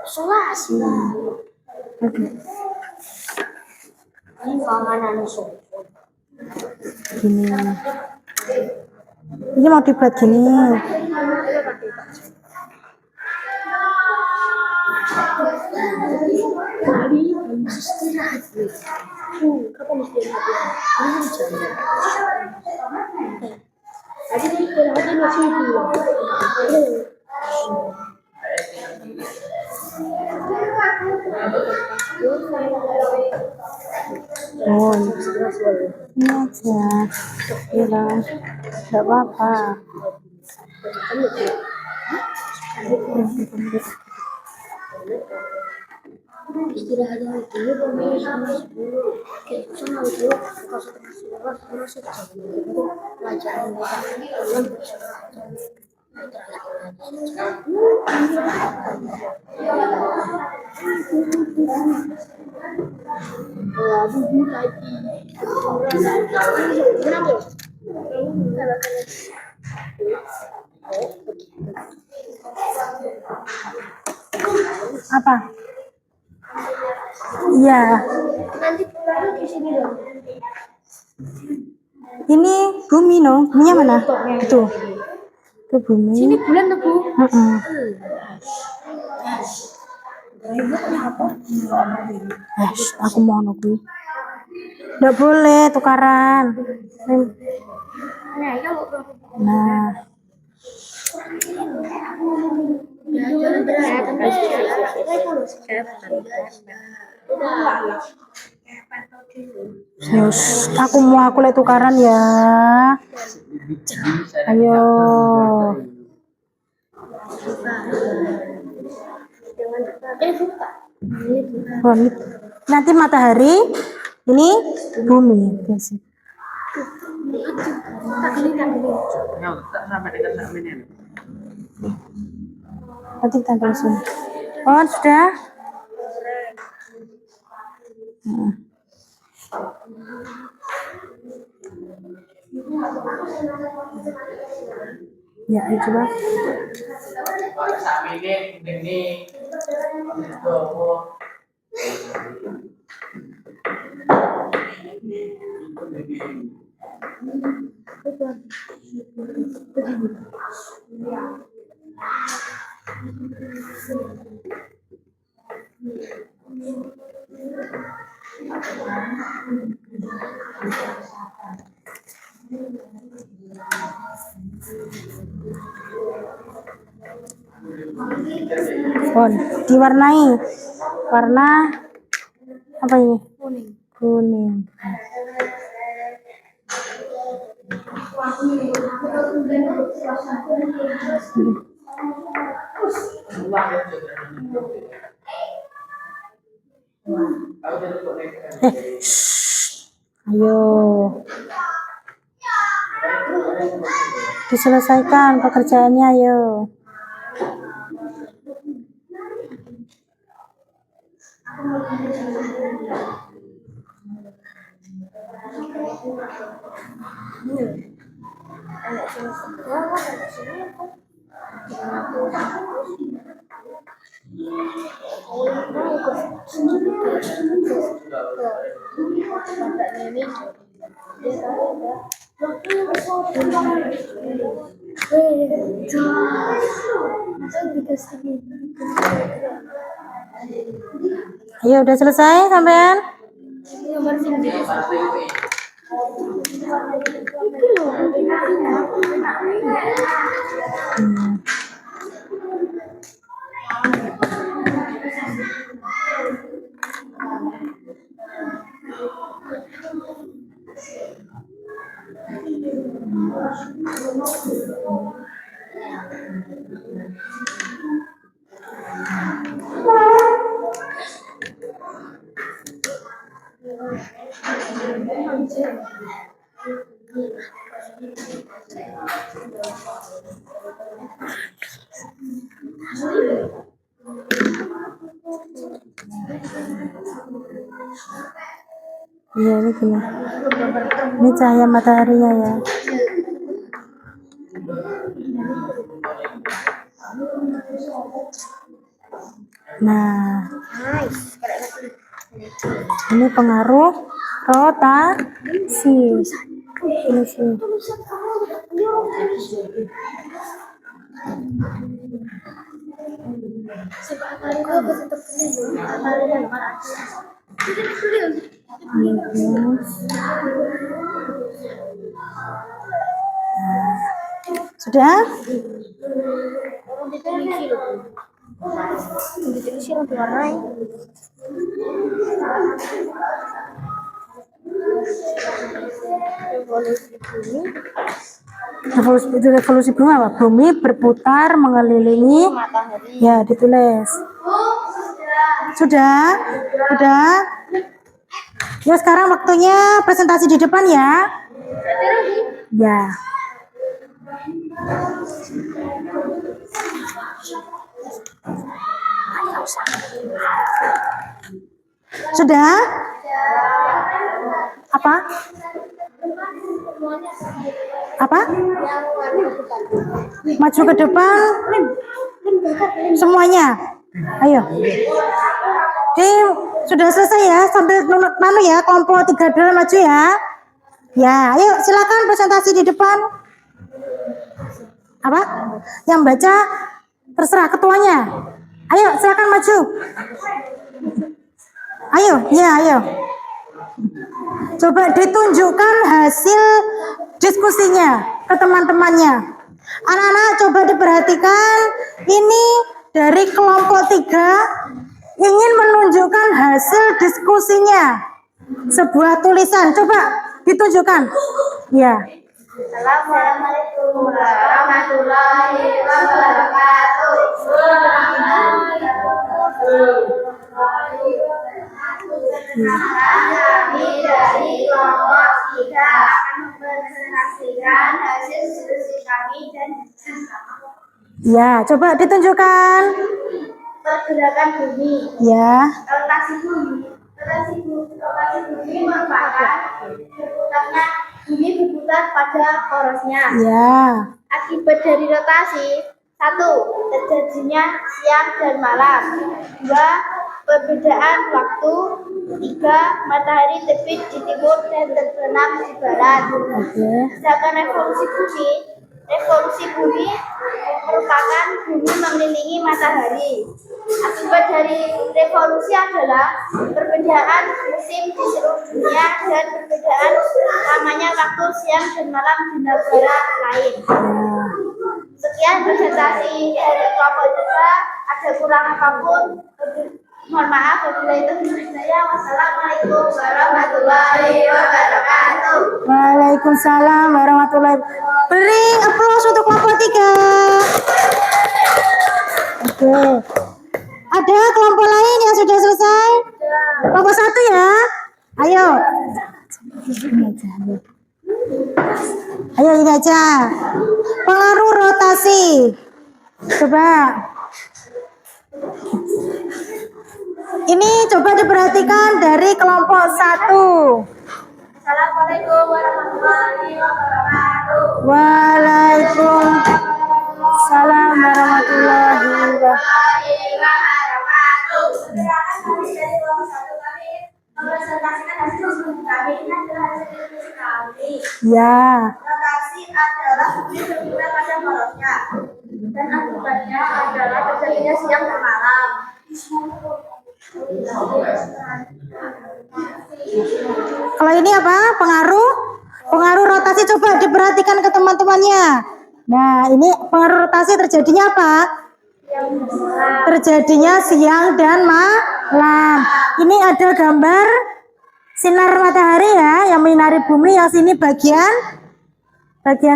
S3: Solas. Ini panganan sopo.
S1: Gini. Ini mau dibuat gini.
S3: Kapan istirahat? Tadi dia istirahatnya masih itu.
S1: Oh, ini aja. Iya, nggak apa-apa.
S3: Istirahatnya itu pemilu sama 10. Kayak sama itu kalau setengah 11 masuk jam itu pelajaran
S1: Apa? Iya.
S3: Nanti baru di sini dong.
S1: Ini bumi no. Buminya mana? Itu. Itu bumi.
S3: Sini bulan tuh, Bu.
S1: Heeh. Aku mau nunggu. Nggak boleh tukaran.
S3: Nah, kamu
S1: Nah, Yus, aku lihat tukaran ya. Ayo. Oh, nanti matahari, ini bumi. Guys.
S2: Ya, tak sampai dekat sama ini.
S1: Nanti tempel sini. Oh, sudah. Ya, ayo coba.
S2: Sama ini.
S1: Oh, diwarnai warna apa ini? Kuning. Ayo, diselesaikan pekerjaannya, ayo. Ayo, udah selesai sampean? Iya, ini gini. Ini cahaya mataharinya ya. Nah, ini pengaruh rotasi. Ini sih. Sudah? Revolusi bumi apa? Bumi berputar mengelilingi matahari. Ya, ditulis. Sudah? Sudah? Ya, sekarang waktunya presentasi di depan ya. Ya. Sudah? Apa? Apa? Maju ke depan. Semuanya. Ayo. Sudah selesai ya, sambil manu ya, kelompok 3 maju ya. Ya, ayo silakan presentasi di depan. Apa? Yang baca terserah ketuanya. Ayo silakan maju. Ayo, ya ayo. Coba ditunjukkan hasil diskusinya ke teman-temannya. Anak-anak coba diperhatikan, ini dari kelompok 3 ingin menunjukkan hasil diskusinya. Sebuah tulisan, coba ditunjukkan. Ya.
S3: Assalamualaikum warahmatullahi wabarakatuh. Kami dari kelompok 3 akan mempresentasikan hasil diskusi kami dan
S1: Ya, coba ditunjukkan.
S3: pergerakan bumi.
S1: Ya.
S3: Rotasi bumi merupakan berputarnya bumi berputar pada porosnya.
S1: Ya.
S3: Akibat dari rotasi, 1. Terjadinya siang dan malam. 2. Perbedaan waktu. 3. Matahari terbit di timur dan terbenam di barat.
S1: Oke.
S3: Sedangkan revolusi bumi merupakan bumi mengelilingi matahari. Akibat dari revolusi adalah perbedaan musim di seluruh dunia dan perbedaan lamanya waktu siang dan malam di negara lain. Sekian presentasi dari kelompok 3. Ada kurang apapun, mohon maaf. Wassalamualaikum warahmatullahi wabarakatuh.
S1: Waalaikumsalam warahmatullahi wabarakatuh. Beri aplaus untuk kelompok 3. Oke. Ada kelompok lain yang sudah selesai? Kelompok 1 ya. Ayo. Ayo ini aja. Pengaruh rotasi. Coba. Ini coba diperhatikan dari kelompok 1.
S3: Assalamualaikum warahmatullahi wabarakatuh.
S1: Waalaikumsalam warahmatullahi wabarakatuh.
S3: Silakan kami dari kelompok 1 kami mempresentasikan hasil diskusi kami. Ini adalah hasil diskusi kami.
S1: Ya.
S3: Rotasi adalah bumi berputar pada porosnya, dan akibatnya adalah terjadinya siang dan malam.
S1: Kalau ini apa? Pengaruh rotasi, coba diperhatikan ke teman-temannya. Nah, ini pengaruh rotasi terjadinya apa? Terjadinya siang dan malam. Ini ada gambar sinar matahari ya, yang menyinari bumi. Yang sini bagian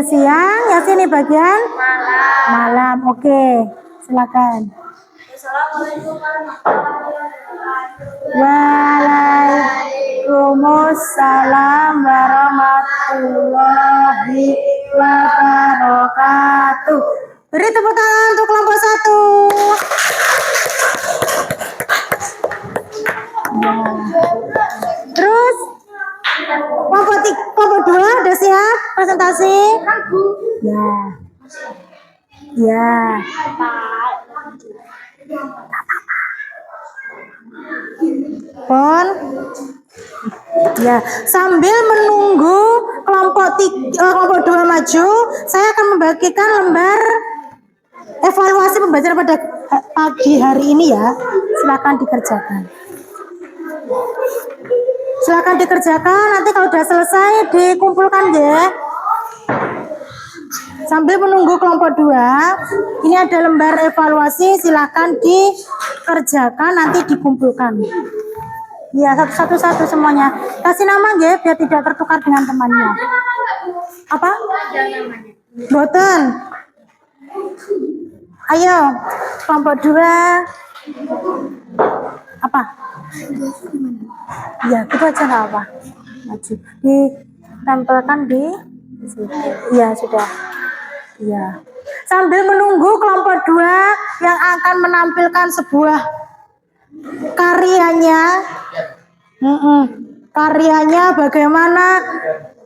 S1: siang, yang sini bagian malam. Oke, silakan.
S3: Assalamualaikum warahmatullahi wabarakatuh.
S1: Waalaikumsalam warahmatullahi wabarakatuh. Beri tepuk tangan untuk kelompok 1. Terus kelompok 2 udah siap presentasi? Ya. Ya. Pon. Ya, sambil menunggu kelompok 2 maju, saya akan membagikan lembar evaluasi pembelajaran pada pagi hari ini ya. Silakan dikerjakan. Nanti kalau sudah selesai dikumpulkan ya. Sambil menunggu kelompok 2, ini ada lembar evaluasi, silakan dikerjakan, nanti dikumpulkan. Ya, satu-satu semuanya. Kasih nama ya, biar tidak tertukar dengan temannya. Apa? Boten. Ayo, kelompok 2. Apa? Ya, itu aja nggak apa. Maju. Ditempelkan di situ. Ya, sudah. Ya. Sambil menunggu kelompok 2 yang akan menampilkan sebuah karyanya. Karyanya bagaimana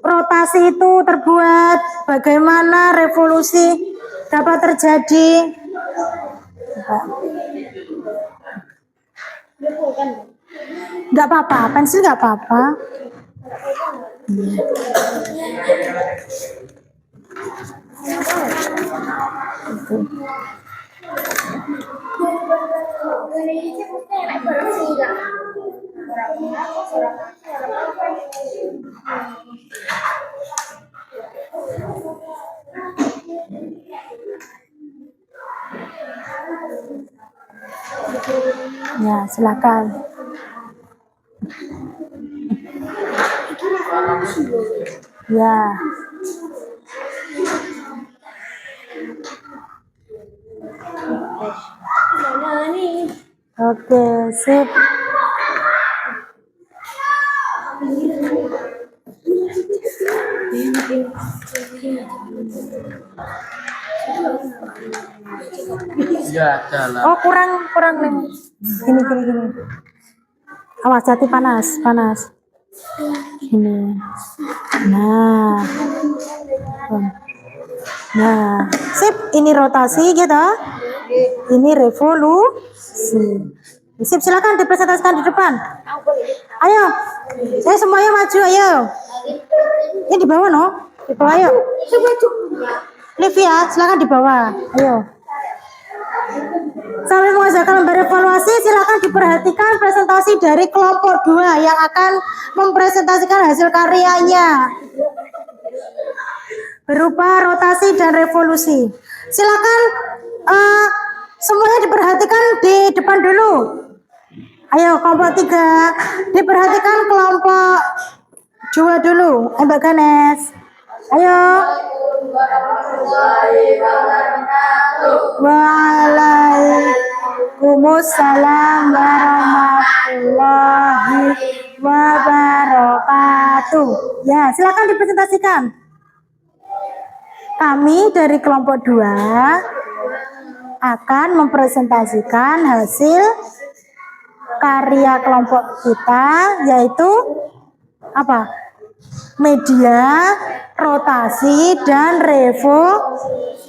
S1: rotasi itu terbuat, bagaimana revolusi dapat terjadi. Nggak apa-apa, pensil nggak apa-apa. Ya, silakan. Ya. Oke, sip.
S2: Ya, jalan.
S1: Oh, kurang lem. Gini. Awas, hati panas. Gini. Nah, sip. Ini rotasi gitu. Ini revolusi. Sip, silakan dipresentasikan di depan. Ayo, saya semuanya maju, ayo. Ini di bawah, no? Di bawah, ayo. Livia, silakan di bawah. Ayo. Sambil mengerjakan lembar evaluasi, silakan diperhatikan presentasi dari kelompok 2 yang akan mempresentasikan hasil karyanya berupa rotasi dan revolusi. Silakan semuanya diperhatikan di depan dulu. Ayo, kelompok 3 diperhatikan kelompok 2 dulu. Mbak Ganes, ayo. Waalaikumsalam warahmatullahi wabarakatuh. Ya, silakan dipresentasikan. Kami dari kelompok 2 akan mempresentasikan hasil karya kelompok kita, yaitu apa? Media, rotasi, dan revo.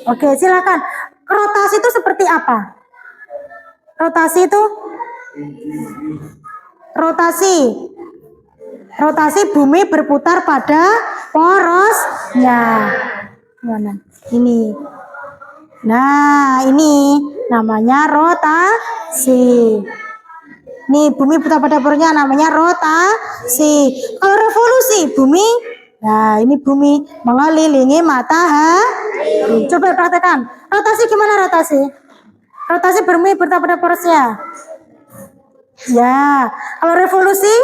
S1: Oke, silakan. Rotasi itu seperti apa? Rotasi bumi berputar pada porosnya. Mana? Ini. Nah, ini namanya rotasi. Nih, bumi putar pada porosnya namanya rotasi. Kalau revolusi, bumi, nah ini bumi mengelilingi matahari. Coba praktekkan. Rotasi gimana rotasi? Rotasi bumi putar pada porosnya. Ya, kalau revolusi?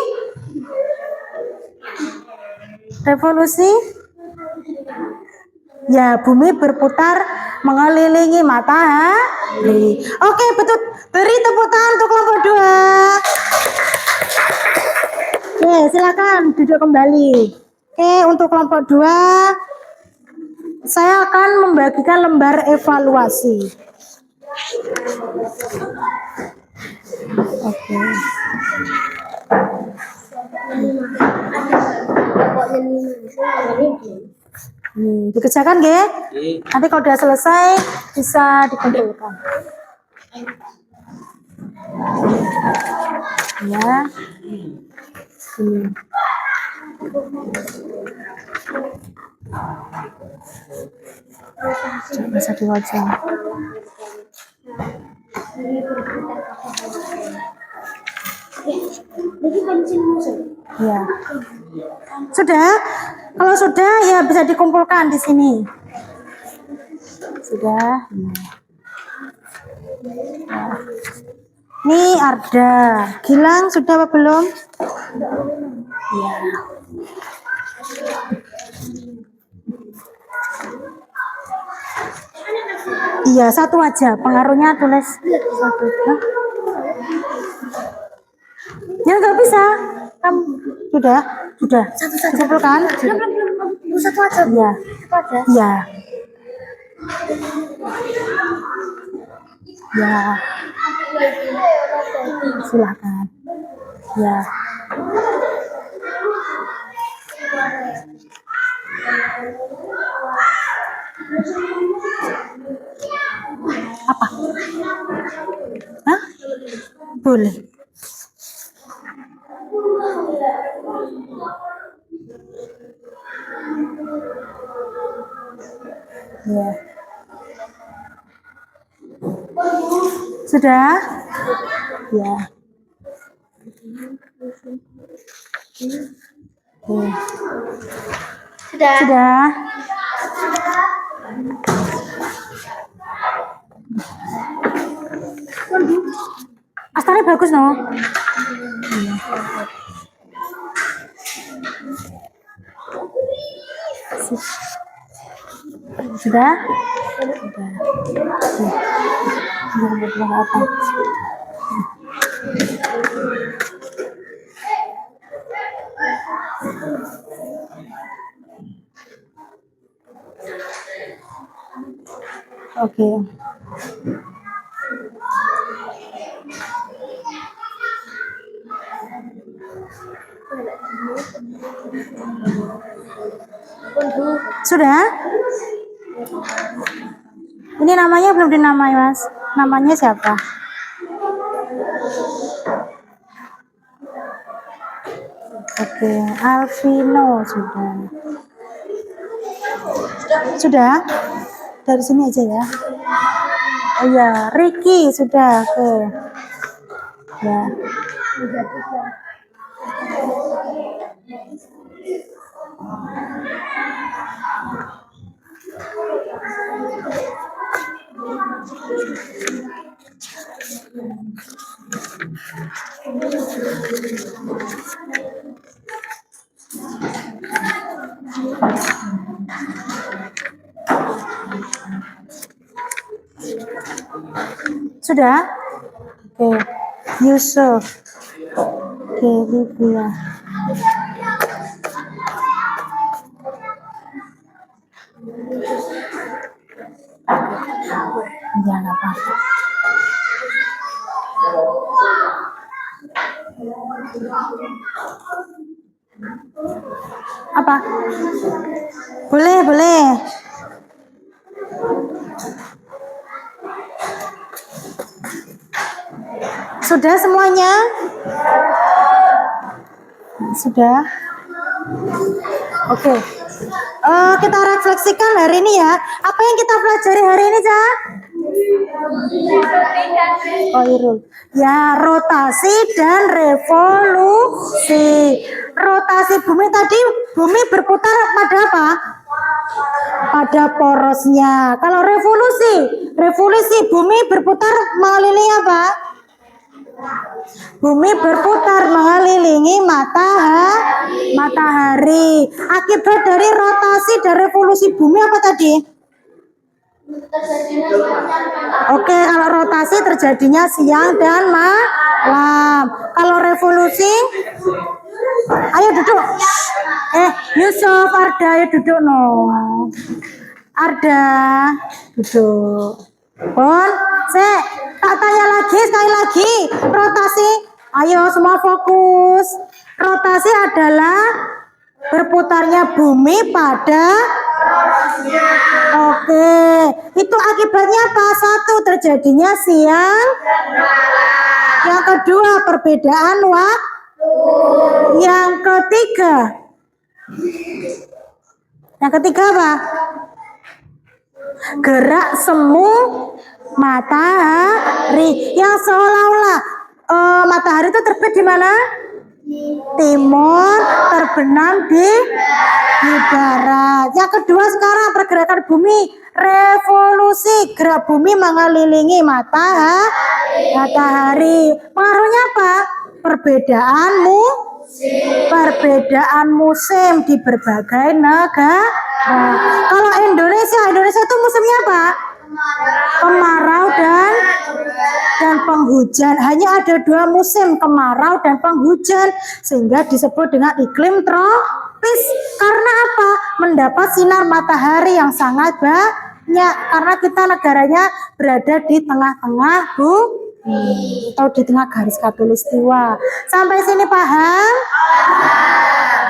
S1: Ya, bumi berputar mengelilingi matahari. Oke, betul. Beri tepuk tangan untuk kelompok 2. Oke, silakan duduk kembali. Oke, untuk kelompok 2, saya akan membagikan lembar evaluasi. Oke. Dikerjakan nggih? Nanti kalau sudah selesai bisa dikumpulkan. Ya. Bisa di wajah. Ya. Sudah? Kalau sudah ya bisa dikumpulkan di sini. Sudah. Nah. Nih Arda, Gilang sudah apa belum? Ya. Iya, satu aja. Pengaruhnya tulis satu. Hah? Ya nggak bisa. Kamu sudah. Kumpulkan.
S3: Belum satu aja.
S1: Iya. Iya. Ya. Silakan. Ya. Apa? Hah? Boleh. Ya. Sudah? Ya. Oke.
S3: Sudah.
S1: Sudah. Astari bagus no. Sudah? Sudah. Apa? Oke. Sudah? Ini namanya belum dinamai, Mas. Namanya siapa? Oke, Alvino sudah. Sudah? Dari sini aja ya. Oh iya, Ricky sudah. Oke. Ya. Sudah? Oke. Yusuf. Oke, Livia. Ya, nggak apa-apa. Apa? Boleh, boleh. Sudah semuanya? Sudah? Oke. Kita refleksikan hari ini ya. Apa yang kita pelajari hari ini, Cak? Oh, Irul. Ya, rotasi dan revolusi. Rotasi bumi tadi, bumi berputar pada apa? Pada porosnya. Kalau revolusi bumi berputar mengelilingi apa? Bumi berputar mengelilingi matahari. Akibat dari rotasi dan revolusi bumi apa tadi? Oke, kalau rotasi terjadinya siang dan malam. Kalau revolusi, ayo duduk. Yusuf, Arda, ayo duduk no. Arda, duduk. Pon, tak tanya lagi sekali lagi. Rotasi, ayo semua fokus. Rotasi adalah berputarnya bumi pada. Oke, itu akibatnya apa? Satu, terjadinya siang. Yang kedua, perbedaan waktu. Yang ketiga apa? Gerak semu matahari. Yang seolah-olah matahari itu terbit di mana? Timur, terbenam di barat. Yang kedua sekarang pergerakan bumi, revolusi, gerak bumi mengelilingi matahari. Pengaruhnya apa? Perbedaan musim di berbagai negara. Kalau Indonesia itu musimnya apa? Kemarau dan penghujan. Hanya ada 2 musim, kemarau dan penghujan, sehingga disebut dengan iklim tropis. Karena apa? Mendapat sinar matahari yang sangat banyak. Karena kita negaranya berada di tengah-tengah bumi atau di tengah garis khatulistiwa. Sampai sini paham?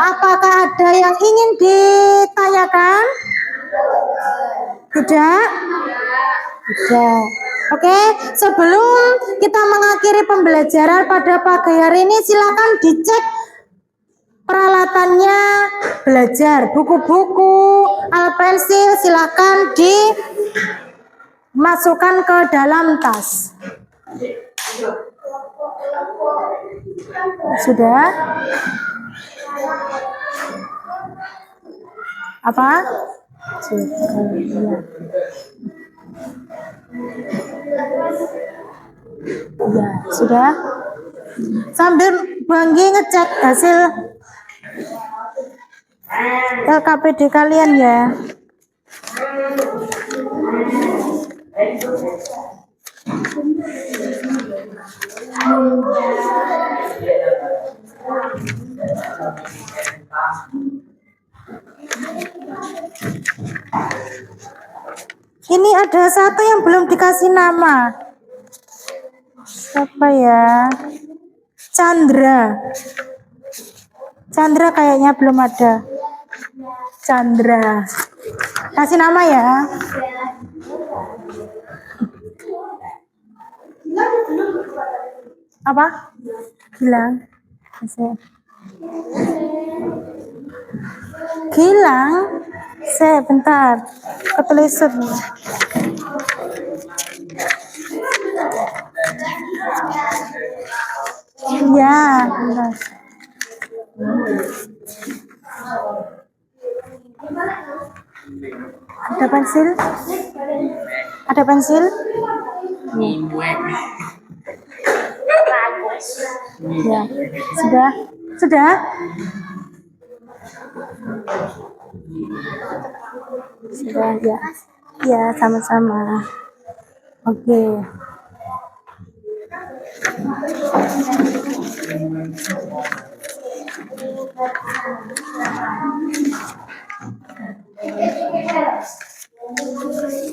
S1: Apakah ada yang ingin ditanyakan? Tidak? Tidak. Oke, sebelum kita mengakhiri pembelajaran pada pagi hari ini, silakan dicek peralatannya belajar. Buku-buku, alat pensil silakan dimasukkan ke dalam tas. Sudah? Apa? Ya, sudah. Sambil Banggi ngecek hasil LKPD kalian ya. Ini ada satu yang belum dikasih nama. Siapa ya? Chandra. Chandra kayaknya belum ada. Chandra. Kasih nama ya. Apa? Gilang. Gilang. Bentar. Ketelisut. Ya, bentar. Ada pensil? Ada pensil? Ya, sudah? Sudah? Sudah ya. Ya, sama-sama. Oke.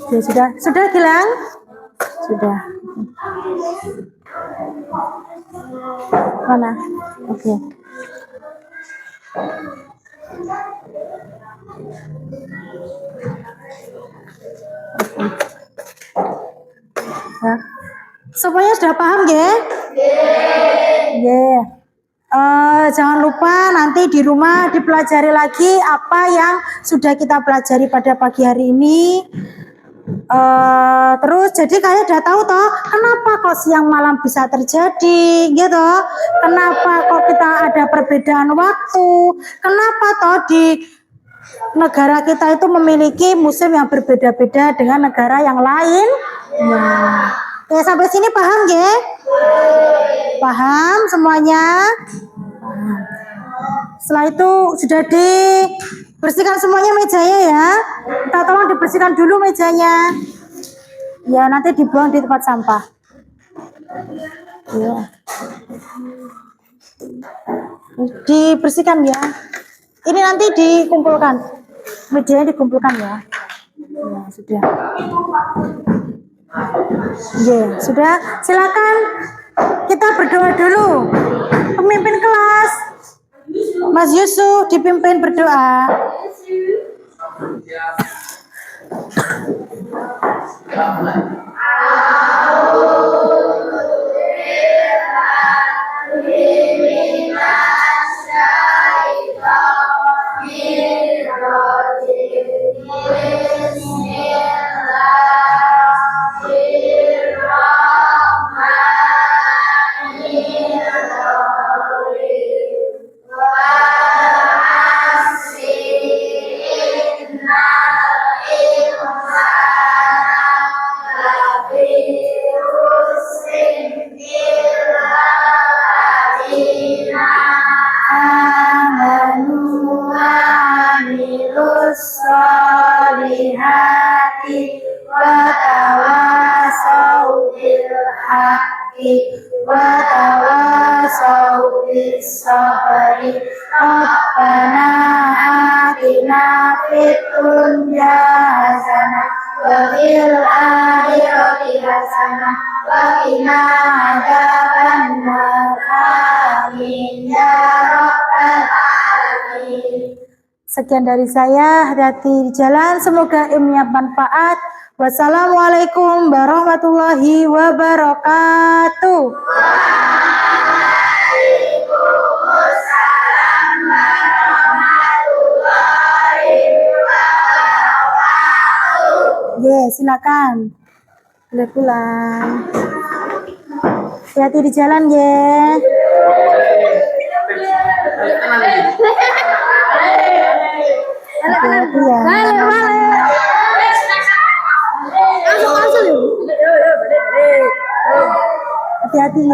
S1: Ya, sudah Gilang? Sudah. Mana? Oke. Nah, semuanya sudah paham ya? Yeah. Jangan lupa nanti di rumah dipelajari lagi apa yang sudah kita pelajari pada pagi hari ini. Terus jadi kalian udah tahu toh kenapa kok siang malam bisa terjadi gitu, kenapa kok kita ada perbedaan waktu, kenapa toh di negara kita itu memiliki musim yang berbeda-beda dengan negara yang lain. Nah, oke, sampai sini paham ya? Paham semuanya? Paham. Setelah itu sudah dibersihkan semuanya mejanya ya. Kita tolong dibersihkan dulu mejanya. Ya, nanti dibuang di tempat sampah. Ya. Dibersihkan ya. Ini nanti dikumpulkan. Mejanya dikumpulkan ya. Ya, sudah. Ya, sudah. Silakan kita berdoa dulu. Pemimpin kelas, Mas Yusuf dipimpin berdoa. Rabbana atina fid dunya hasanah wa fil akhirati hasanah wa qina adzabannar. Amin ya rabbal alamin. Sekian dari saya, hati-hati di jalan, semoga ilmunya bermanfaat. Wassalamualaikum warahmatullahi wabarakatuh. Ye, silakan. Boleh pulang. Hati-hati di jalan, ye. Hati-hati ya. Hati-hati.